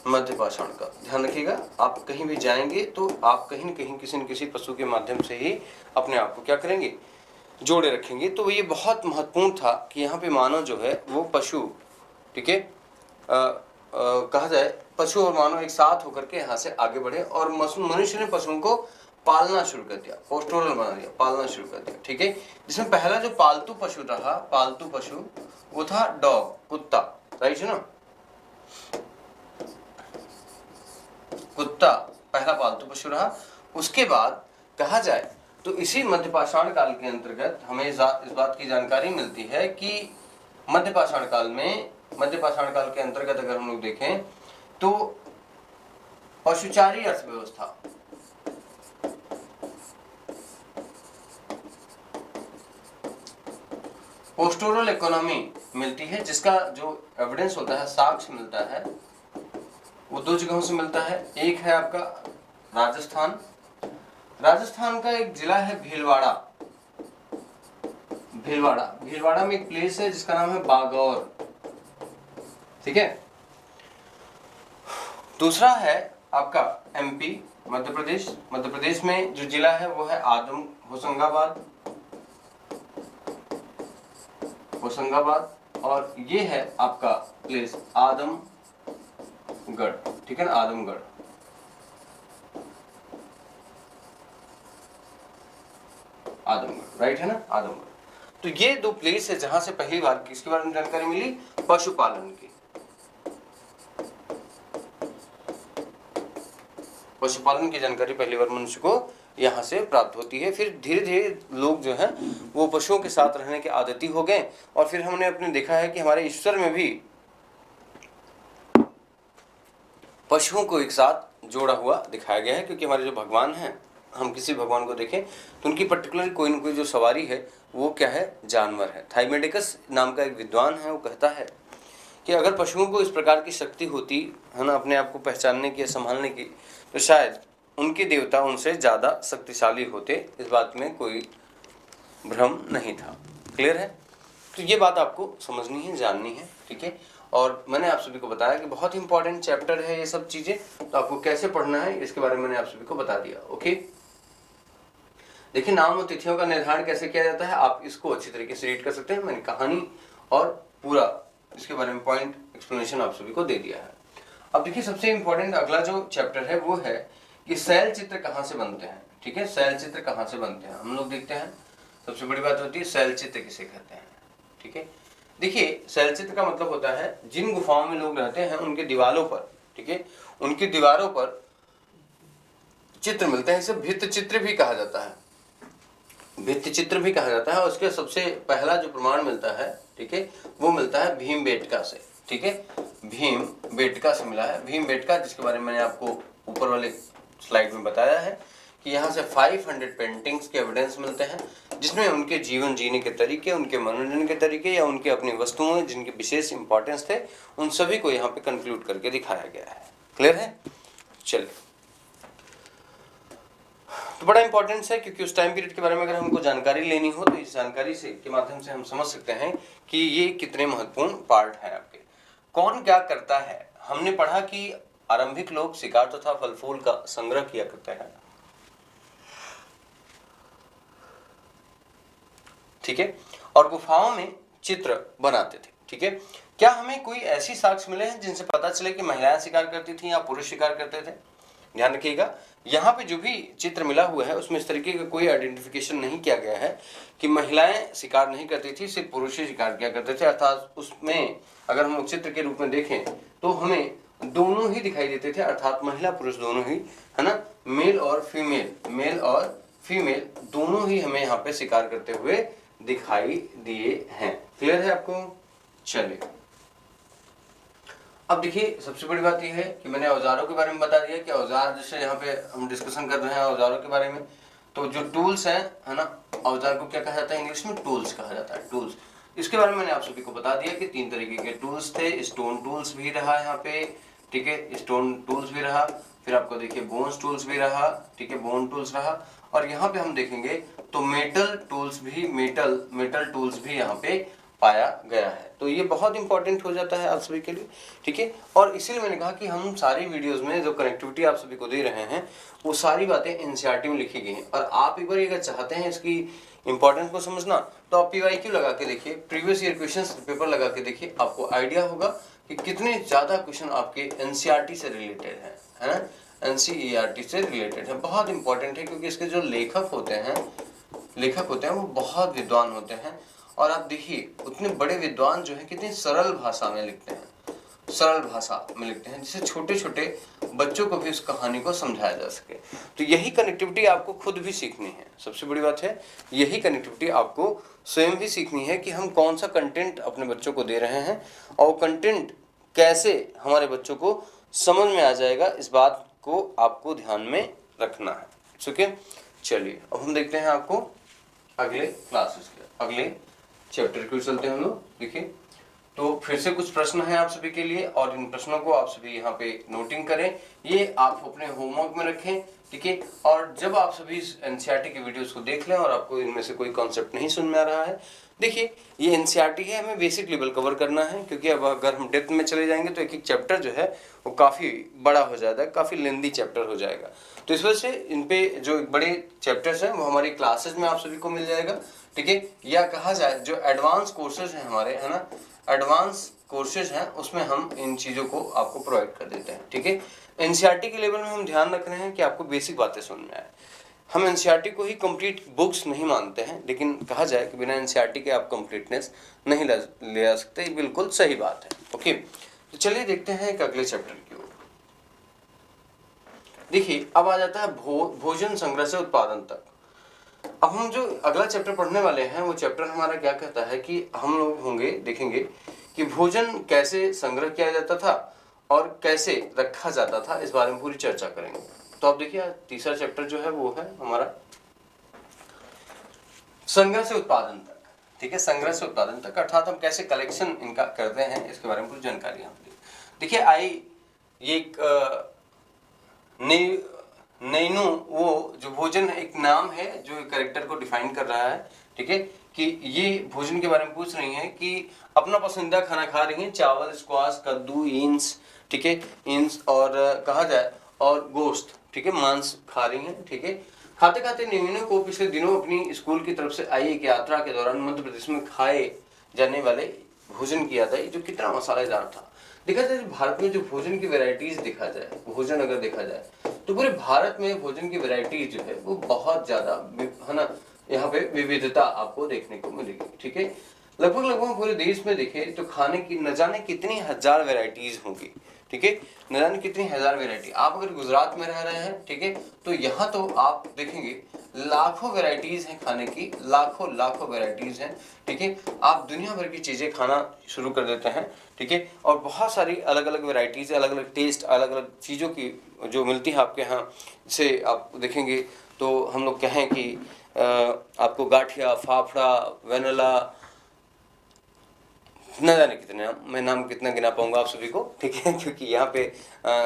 Speaker 1: मध्यपाषाण का ध्यान रखिएगा, आप कहीं भी जाएंगे तो आप कहीं न कहीं किसी न किसी पशु के माध्यम से ही अपने आप को क्या करेंगे, जोड़े रखेंगे। तो ये बहुत महत्वपूर्ण था कि यहाँ पे मानव जो है वो पशु, ठीक है, कहा जाए पशु और मानव एक साथ होकर के यहाँ से आगे बढ़े, और मनुष्य ने पशुओं को पालना शुरू कर दिया, पोस्टोरल बना दिया, पालना शुरू कर दिया। ठीक है, जिसमें पहला जो पालतू पशु रहा, पालतू पशु, वो था डॉग, कुत्ता, राइट है ना, कुत्ता पहला पालतू पशु रहा। उसके बाद कहा जाए तो इसी मध्यपाषाण काल के अंतर्गत हमें इस बात की जानकारी मिलती है कि मध्यपाषाण काल के अंतर्गत अगर हम लोग देखें तो पशुचारी अर्थव्यवस्था, पोस्टोरल इकोनॉमी मिलती है, जिसका जो एविडेंस होता है, साक्ष्य मिलता है, वो दो जगहों से मिलता है। एक है आपका राजस्थान, राजस्थान का एक जिला है भीलवाड़ा, भीलवाड़ा में एक प्लेस है जिसका नाम है बागौर। ठीक है, दूसरा है आपका एमपी, मध्य प्रदेश में जो जिला है वो है होशंगाबाद, और ये है आपका प्लेस आदमगढ़। ठीक है ना, आदमगढ़, राइट है ना, आदमगढ़। तो ये दो प्लेस है जहां से पहली बार किसके बारे में जानकारी मिली, पशुपालन की, पशुपालन की जानकारी पहली बार मनुष्य को यहाँ से प्राप्त होती है। फिर धीरे धीरे लोग जो हैं वो पशुओं के साथ रहने के आदती हो गए, और फिर हमने अपने देखा है कि हमारे ईश्वर में भी पशुओं को एक साथ जोड़ा हुआ दिखाया गया है, क्योंकि हमारे जो भगवान हैं, हम किसी भगवान को देखें तो उनकी पर्टिकुलर कोई न कोई जो सवारी है वो क्या है, जानवर है। थाइमेडिकस नाम का एक विद्वान है, वो कहता है कि अगर पशुओं को इस प्रकार की शक्ति होती है ना, अपने आप को पहचानने की, संभालने की, तो शायद उनके देवता उनसे ज़्यादा शक्तिशाली होते, इस बात में कोई भ्रम नहीं था। क्लियर है? तो ये बात आपको समझनी है, जाननी है, ठीक है। और मैंने आप सभी को बताया कि बहुत इंपॉर्टेंट चैप्टर है ये सब चीज़ें, तो आपको कैसे पढ़ना है इसके बारे में मैंने आप सभी को बता दिया। ओके, देखिए नाम और तिथियों का निर्धारण कैसे किया जाता है, आप इसको अच्छी तरीके से रीड कर सकते हैं। मैंने कहानी और पूरा इसके बारे में पॉइंट एक्सप्लेनेशन आप सभी को दे दिया है। अब देखिए सबसे इंपॉर्टेंट अगला जो चैप्टर है वो है कि शैल चित्र कहाँ से बनते हैं। ठीक है, शैल चित्र कहाँ से बनते हैं हम लोग देखते हैं। सबसे बड़ी बात होती है शैल चित्र किसे कहते हैं। ठीक है, देखिए शैल चित्र का मतलब होता है जिन गुफाओं में लोग रहते हैं उनके दीवारों पर, ठीक है, उनकी दीवारों पर चित्र मिलते हैं। इसे भित्ति चित्र भी कहा जाता है, भित्ति चित्र भी कहा जाता है। और उसके सबसे पहला जो प्रमाण मिलता है, ठीक है, वो मिलता है भीमबेटका से। ठीक है, भीमबेटका से मिला है। भीमबेटका जिसके बारे में मैंने आपको ऊपर वाले स्लाइड में बताया है कि यहाँ से 500 पेंटिंग्स के एविडेंस मिलते हैं। जिसमें उनके जीवन जीने के तरीके, उनके मनोरंजन के तरीके या उनके अपनी वस्तुओं जिनके विशेष इंपॉर्टेंस थे, उन सभी को यहाँ पे कंक्लूड करके दिखाया गया है। क्लियर है? चलिए, तो बड़ा इंपॉर्टेंस है क्योंकि उस टाइम पीरियड के बारे में अगर हमको जानकारी लेनी हो तो इस जानकारी से के माध्यम से हम समझ सकते हैं कि ये कितने महत्वपूर्ण पार्ट हैं आपके। कौन क्या करता है? हमने पढ़ा कि आरंभिक लोग शिकार तथा फल फूल का संग्रह किया करते हैं, ठीक है, और गुफाओं में चित्र बनाते थे, ठीक है। क्या हमें कोई ऐसी साक्ष्य मिले हैं जिनसे पता चले कि महिलाएं शिकार करती थी या पुरुष शिकार करते थे? ध्यान रखिएगा, यहाँ पे जो भी चित्र मिला हुआ है उसमें इस तरीके का कोई आइडेंटिफिकेशन नहीं किया गया है कि महिलाएं शिकार नहीं करती थी, सिर्फ पुरुष ही शिकार किया करते थे। अर्थात उसमें अगर हम चित्र के रूप में देखें तो हमें दोनों ही दिखाई देते थे, अर्थात महिला पुरुष दोनों ही, है ना, मेल और फीमेल दोनों ही हमें यहाँ पे शिकार करते हुए दिखाई दिए हैं। क्लियर है आपको? चलिए, अब देखिए, सबसे बड़ी बात यह है कि मैंने औजारों के बारे में बता दिया कि औजार, जैसे यहाँ पे हम डिस्कशन कर रहे हैं औजारों के बारे में, तो जो टूल्स हैं, है ना, औजार को क्या कहा जाता है इंग्लिश में? टूल्स कहा जाता है, टूल्स। इसके बारे में मैंने आप सभी को बता दिया कि 3 तरीके के टूल्स थे। स्टोन टूल्स भी रहा यहाँ पे, ठीक है, स्टोन टूल्स भी रहा, फिर आपको देखिए बोन्स टूल्स भी रहा, ठीक है, बोन टूल्स रहा, और यहाँ पे हम देखेंगे तो मेटल टूल्स भी यहाँ पे पाया गया है। तो ये बहुत इंपॉर्टेंट हो जाता है आप सभी के लिए, ठीक है। और इसीलिए मैंने कहा कि हम सारी वीडियोस में जो कनेक्टिविटी आप सभी को दे रहे हैं वो सारी बातें एनसीईआरटी में लिखी गई हैं। और आप एक बार अगर चाहते हैं इसकी इंपॉर्टेंस को समझना तो आप पीवाईक्यू लगा के देखिए, प्रीवियस ईयर क्वेश्चंस पेपर लगा के देखिए, आपको आइडिया होगा कि कितने ज्यादा क्वेश्चन आपके एनसीईआरटी से रिलेटेड है ना, एनसीईआरटी से रिलेटेड है। बहुत इंपॉर्टेंट है क्योंकि इसके जो लेखक होते हैं वो बहुत विद्वान होते हैं। और आप देखिए, उतने बड़े विद्वान जो है कितनी सरल भाषा में लिखते हैं, जिससे छोटे छोटे बच्चों को भी उस कहानी को समझाया जा सके। तो यही कनेक्टिविटी आपको खुद भी सीखनी है। सबसे बड़ी बात है, यही कनेक्टिविटी आपको स्वयं भी सीखनी है कि हम कौन सा कंटेंट अपने बच्चों को दे रहे हैं और कंटेंट कैसे हमारे बच्चों को समझ में आ जाएगा, इस बात को आपको ध्यान में रखना है। ठीक है, चलिए अब हम देखते हैं आपको अगले क्लासेस के अगले चैप्टर को चलते हैं हम लोग। देखिए, तो फिर से कुछ प्रश्न हैं आप सभी के लिए और इन प्रश्नों को आप सभी यहाँ पे नोटिंग करें, ये आप अपने होमवर्क में रखें, ठीक है। और जब आप सभी एनसीईआरटी की वीडियोस को देख लें और आपको इनमें से कोई कॉन्सेप्ट नहीं समझ में आ रहा है, देखिए ये एनसीईआरटी है, हमें बेसिक लेवल कवर करना है, क्योंकि अब अगर हम डेप्थ में चले जाएंगे तो एक एक चैप्टर जो है वो काफ़ी बड़ा हो जाता है, काफ़ी लेंदी चैप्टर हो जाएगा। तो इस वजह से इन पे जो बड़े चैप्टर्स हैं वो हमारी क्लासेज में आप सभी को मिल जाएगा, ठीक है। या कहा जाए जो एडवांस कोर्सेज हैं हमारे, है ना, एडवांस कोर्सेज हैं, उसमें हम इन चीज़ों को आपको प्रोवाइड कर देते हैं, ठीक है। एनसीईआरटी के लेवल में हम ध्यान रख रहे हैं कि आपको बेसिक बातें समझ में आए। हम एनसीईआरटी को ही कंप्लीट बुक्स नहीं मानते हैं, लेकिन कहा जाए कि बिना एनसीईआरटी के आप कंप्लीटनेस नहीं ले आ सकते, ये बिल्कुल सही बात है। ओके, तो चलिए देखते हैं एक अगले चैप्टर की ओर। देखिए, अब आ जाता है भोजन संग्रह से उत्पादन तक। अब हम जो अगला चैप्टर पढ़ने वाले हैं वो चैप्टर हमारा क्या कहता है कि हम लोग देखेंगे कि भोजन कैसे संग्रह किया जाता था और कैसे रखा जाता था, इस बारे में पूरी चर्चा करेंगे। तो आप देखिए, तीसरा चैप्टर जो है वो है हमारा संग्रह से उत्पादन तक, ठीक है। संग्रह से उत्पादन तक अर्थात हम कैसे कलेक्शन इनका करते हैं, इसके बारे में पूरी जानकारी हम देखिए। ये एक नैनो, वो जो भोजन एक नाम है जो कैरेक्टर को डिफाइन कर रहा है, ठीक है, कि ये भोजन के बारे में पूछ रही हैं कि अपना पसंदीदा खाना खा रही हैं, चावल, स्क्वाश, कद्दू, इंस, ठीक है, इंस और कहा जाए और गोश्त, ठीक है, मांस खा रही हैं, ठीक है। खाते खाते नैनो को पिछले दिनों अपनी स्कूल की तरफ से आई एक यात्रा के दौरान मध्य प्रदेश में खाए जाने वाले भोजन किया था, जो कितना मसालेदार था। देखा जाए भारत में जो भोजन की वैरायटीज देखा जाए, भोजन अगर देखा जाए तो पूरे भारत में भोजन की वैरायटीज जो है वो बहुत ज्यादा है ना, यहाँ पे विविधता आपको देखने को मिलेगी, ठीक है। लगभग पूरे देश में देखे तो खाने की न जाने कितनी हजार वैरायटीज होंगी, ठीक है, न जाने कितनी हजार वैरायटी। आप अगर गुजरात में रह रहे हैं, ठीक है, तो यहाँ तो आप देखेंगे लाखों वैरायटीज हैं खाने की, लाखों वैरायटीज हैं, ठीक है। आप दुनिया भर की चीजें खाना शुरू कर देते हैं, ठीक है, और बहुत सारी अलग अलग वैरायटीज, अलग अलग टेस्ट, अलग अलग चीज़ों की जो मिलती है आपके यहाँ से आप देखेंगे। तो हम लोग कहें कि आपको गाठिया, फाफड़ा, वेनिला, न जाने कितने नाम, मैं नाम कितना गिना पाऊंगा आप सभी को, ठीक है, क्योंकि यहाँ पे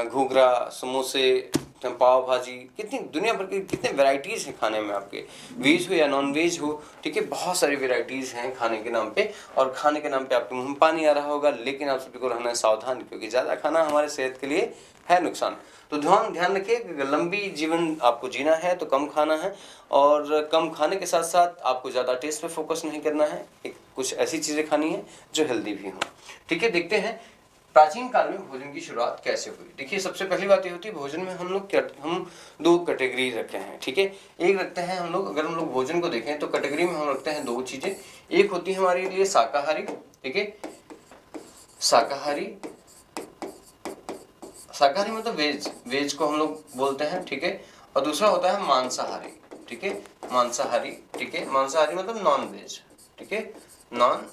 Speaker 1: घूघरा, समोसे, पाव भाजी, कितनी दुनिया भर की कितने वैरायटीज़ हैं खाने में आपके, वेज हो या नॉन वेज हो, ठीक है, बहुत सारी वैरायटीज़ हैं खाने के नाम पे। और खाने के नाम पे आपके मुंह में पानी आ रहा होगा, लेकिन आप सभी को रहना है सावधान, क्योंकि ज़्यादा खाना हमारे सेहत के लिए है नुकसान। तो ध्यान रखिए, अगर लंबी जीवन आपको जीना है तो कम खाना है, और कम खाने के साथ साथ आपको ज़्यादा टेस्ट पे फोकस नहीं करना है, कुछ ऐसी चीज़ें खानी है जो हेल्दी भी हों, ठीक है। देखते हैं प्राचीन काल में भोजन की शुरुआत कैसे हुई। देखिए, सबसे पहली बात ये होती है, भोजन में हम दो कैटेगरी रखे हैं, ठीक है। एक रखते हैं हम लोग, अगर हम लोग भोजन को देखें तो कैटेगरी में हम रखते हैं दो चीज़ें। एक होती है हमारे लिए शाकाहारी, ठीक है, शाकाहारी मतलब वेज को हम लोग बोलते हैं, ठीक है। और दूसरा होता है मांसाहारी, ठीक है, मांसाहारी, ठीक है, मांसाहारी मतलब नॉन वेज, ठीक है, नॉन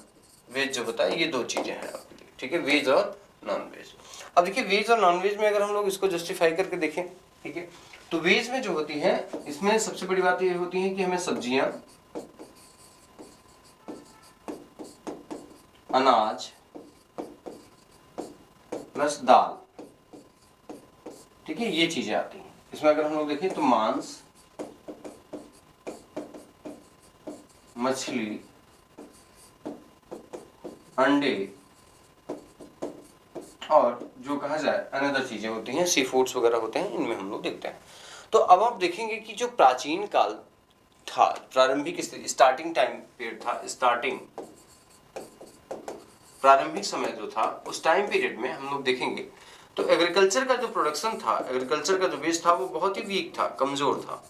Speaker 1: वेज जो होता है, ये दो चीजें हैं आपके लिए, ठीक है, वेज और नॉन वेज। अब देखिए, वेज और नॉन वेज में अगर हम लोग इसको जस्टिफाई करके देखें, ठीक है, तो वेज में जो होती है, इसमें सबसे बड़ी बात ये होती है कि हमें सब्जियां, अनाज प्लस दाल, ठीक है, ये चीजें आती हैं। इसमें अगर हम लोग देखें तो मांस, मछली, अंडे और जो कहा जाए अनदर चीजें होती हैं, सी फूड्स वगैरह होते हैं, इनमें हम लोग देखते हैं। तो अब आप देखेंगे कि जो प्राचीन काल था, प्रारंभिक स्टार्टिंग टाइम पीरियड था, प्रारंभिक समय जो था, उस टाइम पीरियड में हम लोग देखेंगे तो एग्रीकल्चर का जो प्रोडक्शन था, एग्रीकल्चर का जो बेस था, वो बहुत ही वीक था, कमजोर था,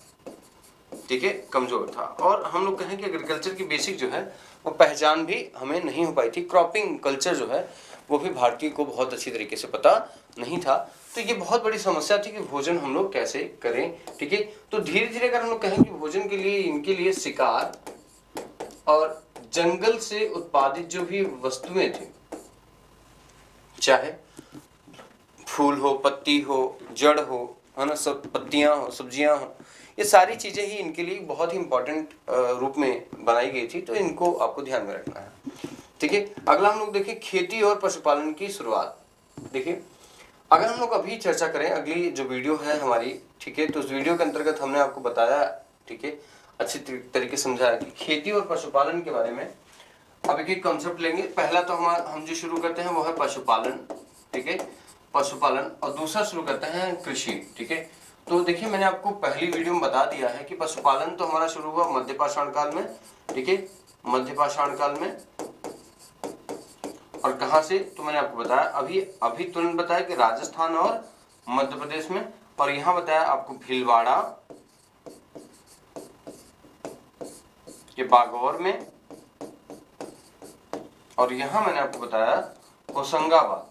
Speaker 1: ठीक है, कमजोर था। और हम लोग कहें कि एग्रीकल्चर की बेसिक जो है वो पहचान भी हमें नहीं हो पाई थी। क्रॉपिंग कल्चर जो है वो भी भारतीय को बहुत अच्छी तरीके से पता नहीं था। तो ये बहुत बड़ी समस्या थी कि भोजन हम लोग कैसे करें, ठीक है। तो धीरे धीरे अगर हम लोग कहें कि भोजन के लिए इनके लिए शिकार और जंगल से उत्पादित जो भी वस्तुएं थी, चाहे फूल हो, पत्ती हो, जड़ हो, है ना, सब पत्तियां हो, सब्जियां हो, ये सारी चीजें ही इनके लिए बहुत ही इंपॉर्टेंट रूप में बनाई गई थी। तो इनको आपको ध्यान में रखना है, ठीक है। अगला हम लोग देखिए खेती और पशुपालन की शुरुआत। देखिए, अगर हम लोग अभी चर्चा करें, अगली जो वीडियो है हमारी, ठीक है, तो उस वीडियो के अंतर्गत हमने आपको बताया, ठीक है, अच्छी तरीके से समझाया कि खेती और पशुपालन के बारे में। अब एक कॉन्सेप्ट लेंगे। पहला तो हम जो शुरू करते हैं वो है पशुपालन, ठीक है, पशुपालन, और दूसरा शुरू करते हैं कृषि, ठीक है। तो देखिए, मैंने आपको पहली वीडियो में बता दिया है कि पशुपालन तो हमारा शुरू हुआ मध्य पाषाण काल में, ठीक है, मध्य पाषाण काल में। और कहां से, तो मैंने आपको बताया, अभी तुरंत बताया कि राजस्थान और मध्य प्रदेश में, और यहां बताया आपको भीलवाड़ा के बागौर में, और यहां मैंने आपको बताया होशंगाबाद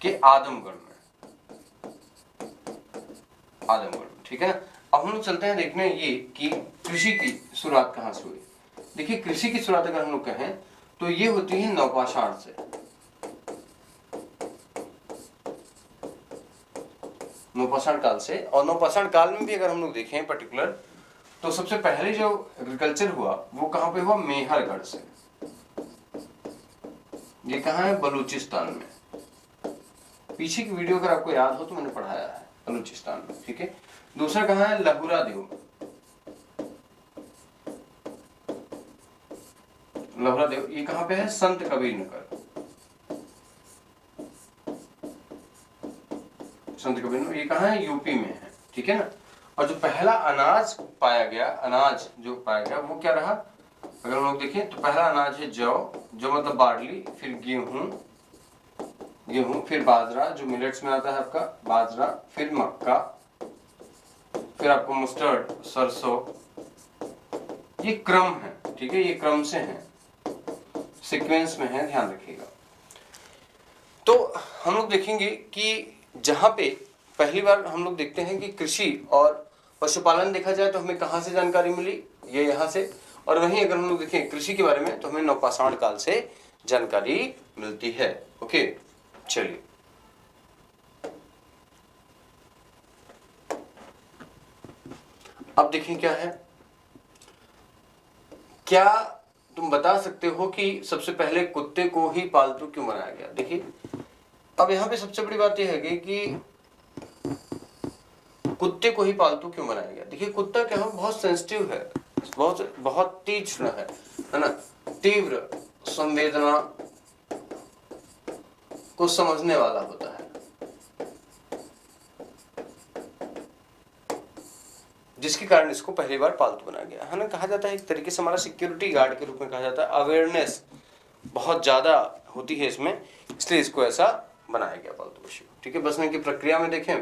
Speaker 1: के आदमगढ़ में, ठीक है ना। अब हम लोग चलते हैं देखने ये कि कृषि की शुरुआत कहां से हुई। देखिए, कृषि की शुरुआत अगर हम लोग कहें तो ये होती है नवपाषाण से। नवपाषाण काल से, और नवपाषाण काल में भी अगर हम लोग देखें पर्टिकुलर, तो सबसे पहले जो एग्रीकल्चर हुआ वो कहां पे हुआ, मेहरगढ़ से। ये कहां है, बलूचिस्तान में। पीछे की वीडियो अगर आपको याद हो तो मैंने पढ़ाया है, बलूचिस्तान में, ठीक है। दूसरा कहां है, लहुरा देव। लहुरा देव ये कहां पे है, संत कबीर नगर। संत कबीर नगर ये कहां है, यूपी में है, ठीक है ना। और जो पहला अनाज पाया गया वो क्या रहा, अगर हम लोग देखें तो पहला अनाज है जौ मतलब बार्ली, फिर गेहूं, फिर बाजरा जो मिलेट्स में आता है आपका बाजरा, फिर मक्का, फिर आपको मस्टर्ड, सरसों। ये क्रम है, ठीक है, ये क्रम से है, सीक्वेंस में है, ध्यान रखिएगा। तो हम लोग देखेंगे कि जहां पे पहली बार हम लोग देखते हैं कि कृषि और पशुपालन देखा जाए तो हमें कहां से जानकारी मिली, ये यहां से। और वहीं अगर हम लोग देखें कृषि के बारे में तो हमें नवपाषाण काल से जानकारी मिलती है। ओके, चलिए अब देखिए क्या है, क्या तुम बता सकते हो कि सबसे पहले कुत्ते को ही पालतू क्यों बनाया गया? देखिए अब यहाँ पे सबसे बड़ी बात यह है कि कुत्ते को ही पालतू क्यों बनाया गया। देखिए कुत्ता क्या है, बहुत सेंसिटिव है, बहुत तीक्ष्ण है ना, तीव्र संवेदना को समझने वाला होता है, जिसके कारण इसको पहली बार पालतू बनाया गया है ना। कहा जाता है एक तरीके से हमारा सिक्योरिटी गार्ड के रूप में कहा जाता है, अवेयरनेस बहुत ज्यादा होती है इसमें, इसलिए इसको ऐसा बनाया गया पालतू पशु। ठीक है, बसने की प्रक्रिया में देखें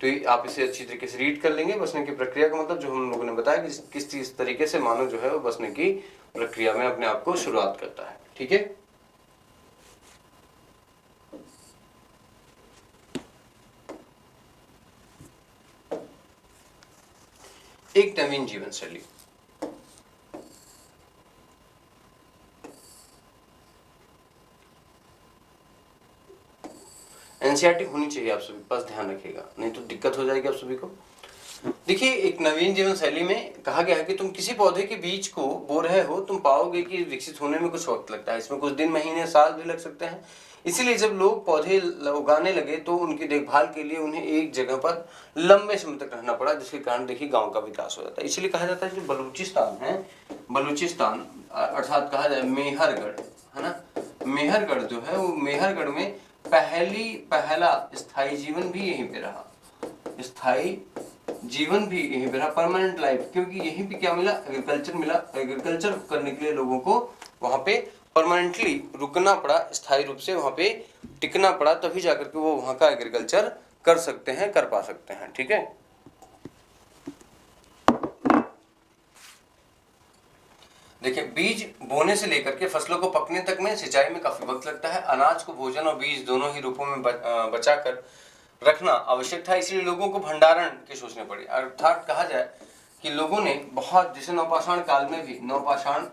Speaker 1: तो आप इसे अच्छी तरीके से रीड कर लेंगे। बसने की प्रक्रिया का मतलब जो हम लोगों ने बताया कि किस चीज तरीके से मानव जो है वो बसने की प्रक्रिया में अपने आप को शुरुआत करता है। ठीक है, एक नवीन जीवन शैली। एनसीईआरटी होनी चाहिए आप सभी पास, ध्यान रखिएगा, नहीं तो दिक्कत हो जाएगी आप सभी को। देखिए एक नवीन जीवन शैली में कहा गया है कि तुम किसी पौधे के बीज को बो रहे हो, तुम पाओगे कि विकसित होने में कुछ वक्त लगता है, इसमें कुछ दिन, महीने, साल भी लग सकते हैं। इसीलिए जब लोग पौधे उगाने लगे तो उनकी देखभाल के लिए उन्हें एक जगह पर लंबे समय तक रहना पड़ा, जिसके कारण देखिए गांव का विकास हो जाता है। इसलिए कहा जाता है जो बलूचिस्तान है, बलूचिस्तान अर्थात कहा जाए मेहरगढ़, है ना, मेहरगढ़ जो है वो, मेहरगढ़ में पहला स्थायी जीवन भी यहीं पे रहा, स्थायी जीवन भी यहीं पे रहा, परमानेंट लाइफ, क्योंकि यहीं पे क्या मिला, एग्रीकल्चर मिला। एग्रीकल्चर करने के लिए लोगों को वहां पे परमानेंटली रुकना पड़ा, स्थायी रूप से वहां पे टिकना पड़ा, तभी जाकर के वो वहां का एग्रीकल्चर कर सकते हैं, कर पा सकते हैं। ठीक है, देखिए बीज बोने से लेकर के फसलों को पकने तक में सिंचाई में काफी वक्त लगता है। अनाज को भोजन और बीज दोनों ही रूपों में बचाकर रखना आवश्यक था, इसलिए लोगों को भंडारण की सोचनी पड़ी। अर्थात कहा जाए कि लोगों ने बहुत, जैसे नवपाषाण काल में भी, नवपाषाण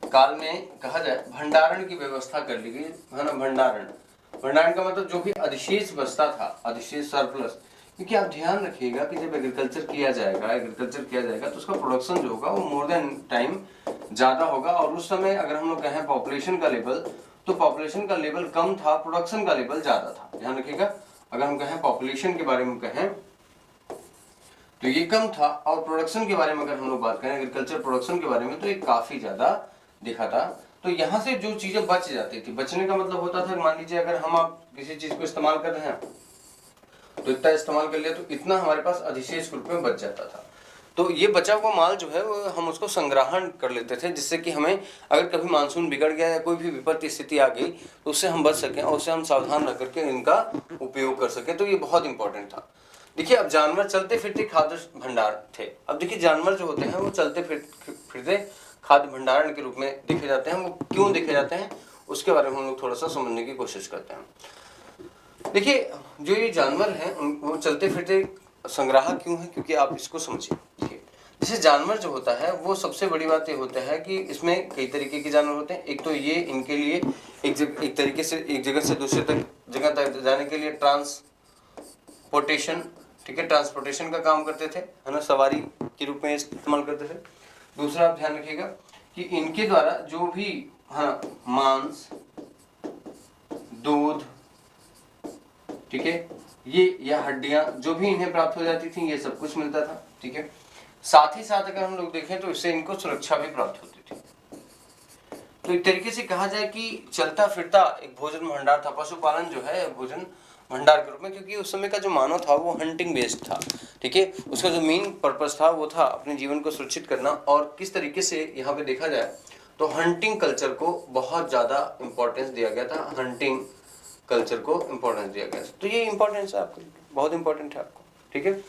Speaker 1: काल में कहा जाए भंडारण की व्यवस्था कर ली गई है ना। भंडारण का मतलब जो भी अधिशेष बचता था, अधिशेष सरप्लस, क्योंकि आप ध्यान रखिएगा कि जब एग्रीकल्चर किया जाएगा तो उसका प्रोडक्शन जो होगा वो मोर देन टाइम ज्यादा होगा। और उस समय अगर हम लोग कहें पॉपुलेशन का लेवल, तो पॉपुलेशन का लेवल कम था, प्रोडक्शन का लेवल ज्यादा था। ध्यान रखिएगा, अगर हम कहें पॉपुलेशन के बारे में कहें तो ये कम था, और प्रोडक्शन के बारे में अगर हम लोग बात करें, एग्रीकल्चर प्रोडक्शन के बारे में, तो ये काफी ज्यादा दिखा था। तो यहाँ से जो चीजें बच जाती थी, बचने का मतलब होता था, मान लीजिए अगर हम आप किसी चीज को इस्तेमाल कर रहे हैं तो इतना इस्तेमाल कर लिया तो इतना हमारे पास अधिशेष रूप में बच जाता था। तो ये बचा हुआ माल जो है वो हम उसको संग्रहण कर लेते थे, जिससे कि हमें अगर कभी मानसून बिगड़ गया या कोई भी विपत्ति स्थिति आ गई तो उससे हम बच सकें और उससे हम सावधान रह करके इनका उपयोग कर सकें। तो ये बहुत इंपॉर्टेंट था। देखिए अब जानवर चलते फिरते खाद्य भंडार थे। अब देखिए जानवर जो होते हैं वो चलते फिरते खाद्य भंडारण के रूप में देखे जाते हैं। वो क्यों देखे जाते हैं उसके बारे में हम लोग थोड़ा सा समझने की कोशिश करते हैं। देखिए जो ये जानवर हैं वो चलते फिरते संग्राहक क्यों है, क्योंकि आप इसको समझिए। जैसे जानवर जो होता है वो सबसे बड़ी बात ये होता है कि इसमें कई तरीके के जानवर होते हैं। एक तो ये इनके लिए एक तरीके से एक जगह से दूसरे जगह तक जाने के लिए ट्रांसपोर्टेशन, ठीक है, ट्रांसपोर्टेशन का काम करते थे, है ना, सवारी के रूप में इस्तेमाल करते थे। दूसरा आप ध्यान रखिएगा कि इनके द्वारा जो भी, हाँ, मांस, दूध, ठीक है, ये या हड्डियां जो भी इन्हें प्राप्त हो जाती थी, ये सब कुछ मिलता था। ठीक है, साथ ही साथ अगर हम लोग देखें तो इससे इनको सुरक्षा भी प्राप्त होती थी। तो एक तरीके से कहा जाए कि चलता फिरता एक भोजन भंडार था। पशुपालन जो है भोजन भंडार के रूप में, क्योंकि उस समय का जो मानव था वो हंटिंग बेस्ड था। ठीक है, उसका जो मेन पर्पस था वो था अपने जीवन को सुरक्षित करना। और किस तरीके से यहाँ पे देखा जाए तो हंटिंग कल्चर को बहुत ज्यादा इंपॉर्टेंस दिया गया था, हंटिंग कल्चर को इंपॉर्टेंस दिया गया। तो ये इंपॉर्टेंस है आपको, बहुत इंपॉर्टेंट है आपको। ठीक है,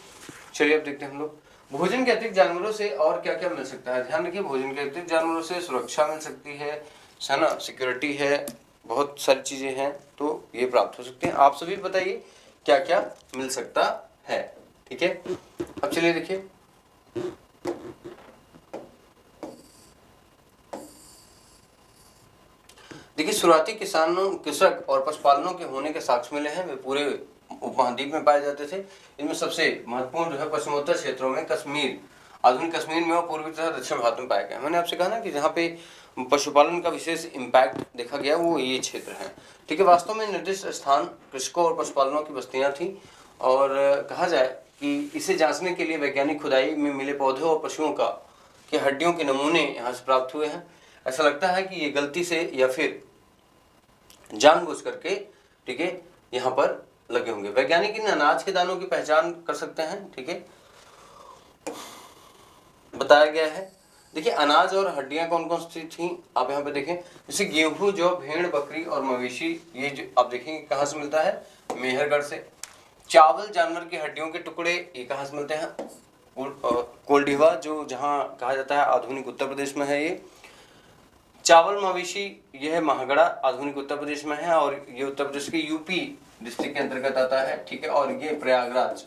Speaker 1: चलिए अब देखते हैं हम लोग भोजन के अतिरिक्त जानवरों से और क्या क्या मिल सकता है। ध्यान रखिए, भोजन के अतिरिक्त जानवरों से सुरक्षा मिल सकती है ना, सिक्योरिटी है, बहुत सारी चीजें हैं, तो ये प्राप्त हो सकते हैं। आप सभी बताइए क्या क्या मिल सकता है। ठीक है, अब चलिए देखिए, शुरुआती कृषक और पशुपालनों के होने के साक्ष्य मिले हैं। वे पूरे उपमहाद्वीप में पाए जाते थे। इनमें सबसे महत्वपूर्ण जो है पश्चिमोत्तर क्षेत्रों में कश्मीर, आधुनिक कश्मीर में और पूर्वी तथा दक्षिण भारत में पाया गया। मैंने आपसे कहा ना कि जहाँ पे पशुपालन का विशेष इम्पैक्ट देखा गया वो ये क्षेत्र है। ठीक है, वास्तव में निर्दिष्ट स्थान कृषकों और पशुपालनों की बस्तियाँ थी, और कहा जाए कि इसे जांचने के लिए वैज्ञानिक खुदाई में मिले पौधों और पशुओं का के हड्डियों के नमूने यहाँ से प्राप्त हुए हैं। ऐसा लगता है कि ये गलती से या फिर जानबूझ करके, ठीक है, यहाँ पर लगे होंगे। वैज्ञानिक इन अनाज के दानों की पहचान कर सकते हैं, ठीक है, बताया गया है। देखिए अनाज और हड्डियां कौन कौन सी थी आप यहाँ पे देखें, जैसे गेहूं, जौ, भेड़, बकरी और मवेशी, ये जो आप देखेंगे कहाँ से मिलता है, मेहरगढ़ से। चावल, जानवर की हड्डियों के टुकड़े, ये कहाँ से मिलते हैं, कोल्डिवा, जो जहाँ कहा जाता है आधुनिक उत्तर प्रदेश में है ये। चावल, मवेशी, यह है महागढ़ा, आधुनिक उत्तर प्रदेश में है, और ये उत्तर प्रदेश के यूपी डिस्ट्रिक्ट के अंतर्गत आता है, ठीक है। और ये प्रयागराज,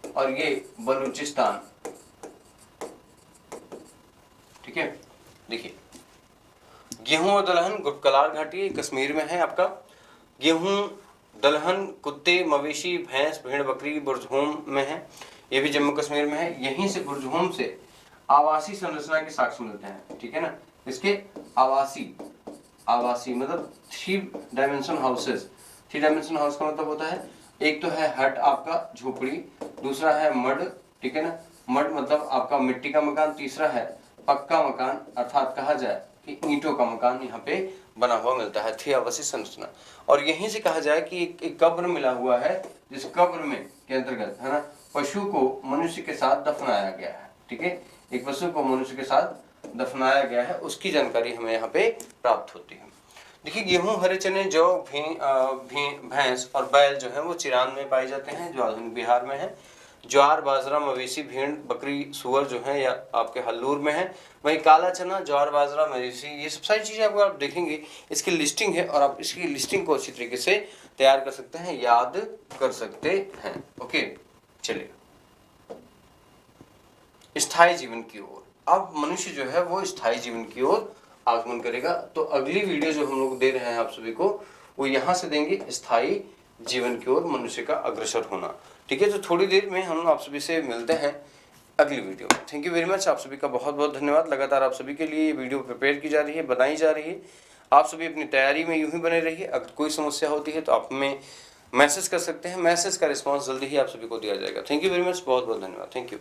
Speaker 1: और ये बलूचिस्तान, ठीक है। देखिए गेहूं और दलहन गुटकलार घाटी कश्मीर में है आपका। गेहूं, दलहन, कुत्ते, मवेशी, भैंस, भेड़, बकरी बुरजहोम में है, ये भी जम्मू कश्मीर में है। यहीं से बुरजहोम से आवासीय संरचना के साक्ष्य मिलते हैं, ठीक है ना। इसके आवासीय मतलब 3 डायमेंशन हाउसेस। 3 डायमेंशन हाउस का मतलब होता है, एक तो है हट आपका झोपड़ी, दूसरा है मड, ठीक है ना, मड मतलब आपका मिट्टी का मकान, तीसरा है पक्का मकान, अर्थात कहा जाए कि ईंटों का मकान यहाँ पे बना हुआ मिलता है, 3 आवासीय संरचना। और यहीं से कहा जाए कि एक कब्र मिला हुआ है, जिस कब्र में के अंतर्गत है ना पशु को मनुष्य के साथ दफनाया गया है, ठीक है। एक पशु को मनुष्य के साथ दफनाया गया है, उसकी जानकारी हमें यहाँ पे प्राप्त होती है। देखिए गेहूं, हरे चने, जौ, भैंस और बैल जो है वो चिरान में पाए जाते हैं, जो आधुनिक बिहार में है। ज्वार, बाजरा, मवेशी, भेड़, बकरी, सुअर जो है या आपके हल्लूर में है। वहीं काला चना, ज्वार, बाजरा, मवेशी, ये सब सारी चीजें आपको आप देखेंगे, इसकी लिस्टिंग है, और आप इसकी लिस्टिंग को अच्छी तरीके से तैयार कर सकते हैं, याद कर सकते हैं। ओके, चलिए स्थायी जीवन की ओर। अब मनुष्य जो है वो स्थायी जीवन की ओर आगमन करेगा। तो अगली वीडियो जो हम लोग दे रहे हैं आप सभी को, वो यहाँ से देंगे, स्थायी जीवन की ओर मनुष्य का अग्रसर होना, ठीक है। तो थोड़ी देर में हम आप सभी से मिलते हैं अगली वीडियो में। थैंक यू वेरी मच, आप सभी का बहुत बहुत धन्यवाद। लगातार आप सभी के लिए ये वीडियो प्रिपेयर की जा रही है, बनाई जा रही है। आप सभी अपनी तैयारी में यूं ही बने रहिए। अगर कोई समस्या होती है तो आप हमें मैसेज कर सकते हैं, मैसेज का रिस्पॉन्स जल्दी ही आप सभी को दिया जाएगा। थैंक यू वेरी मच, बहुत बहुत धन्यवाद, थैंक यू।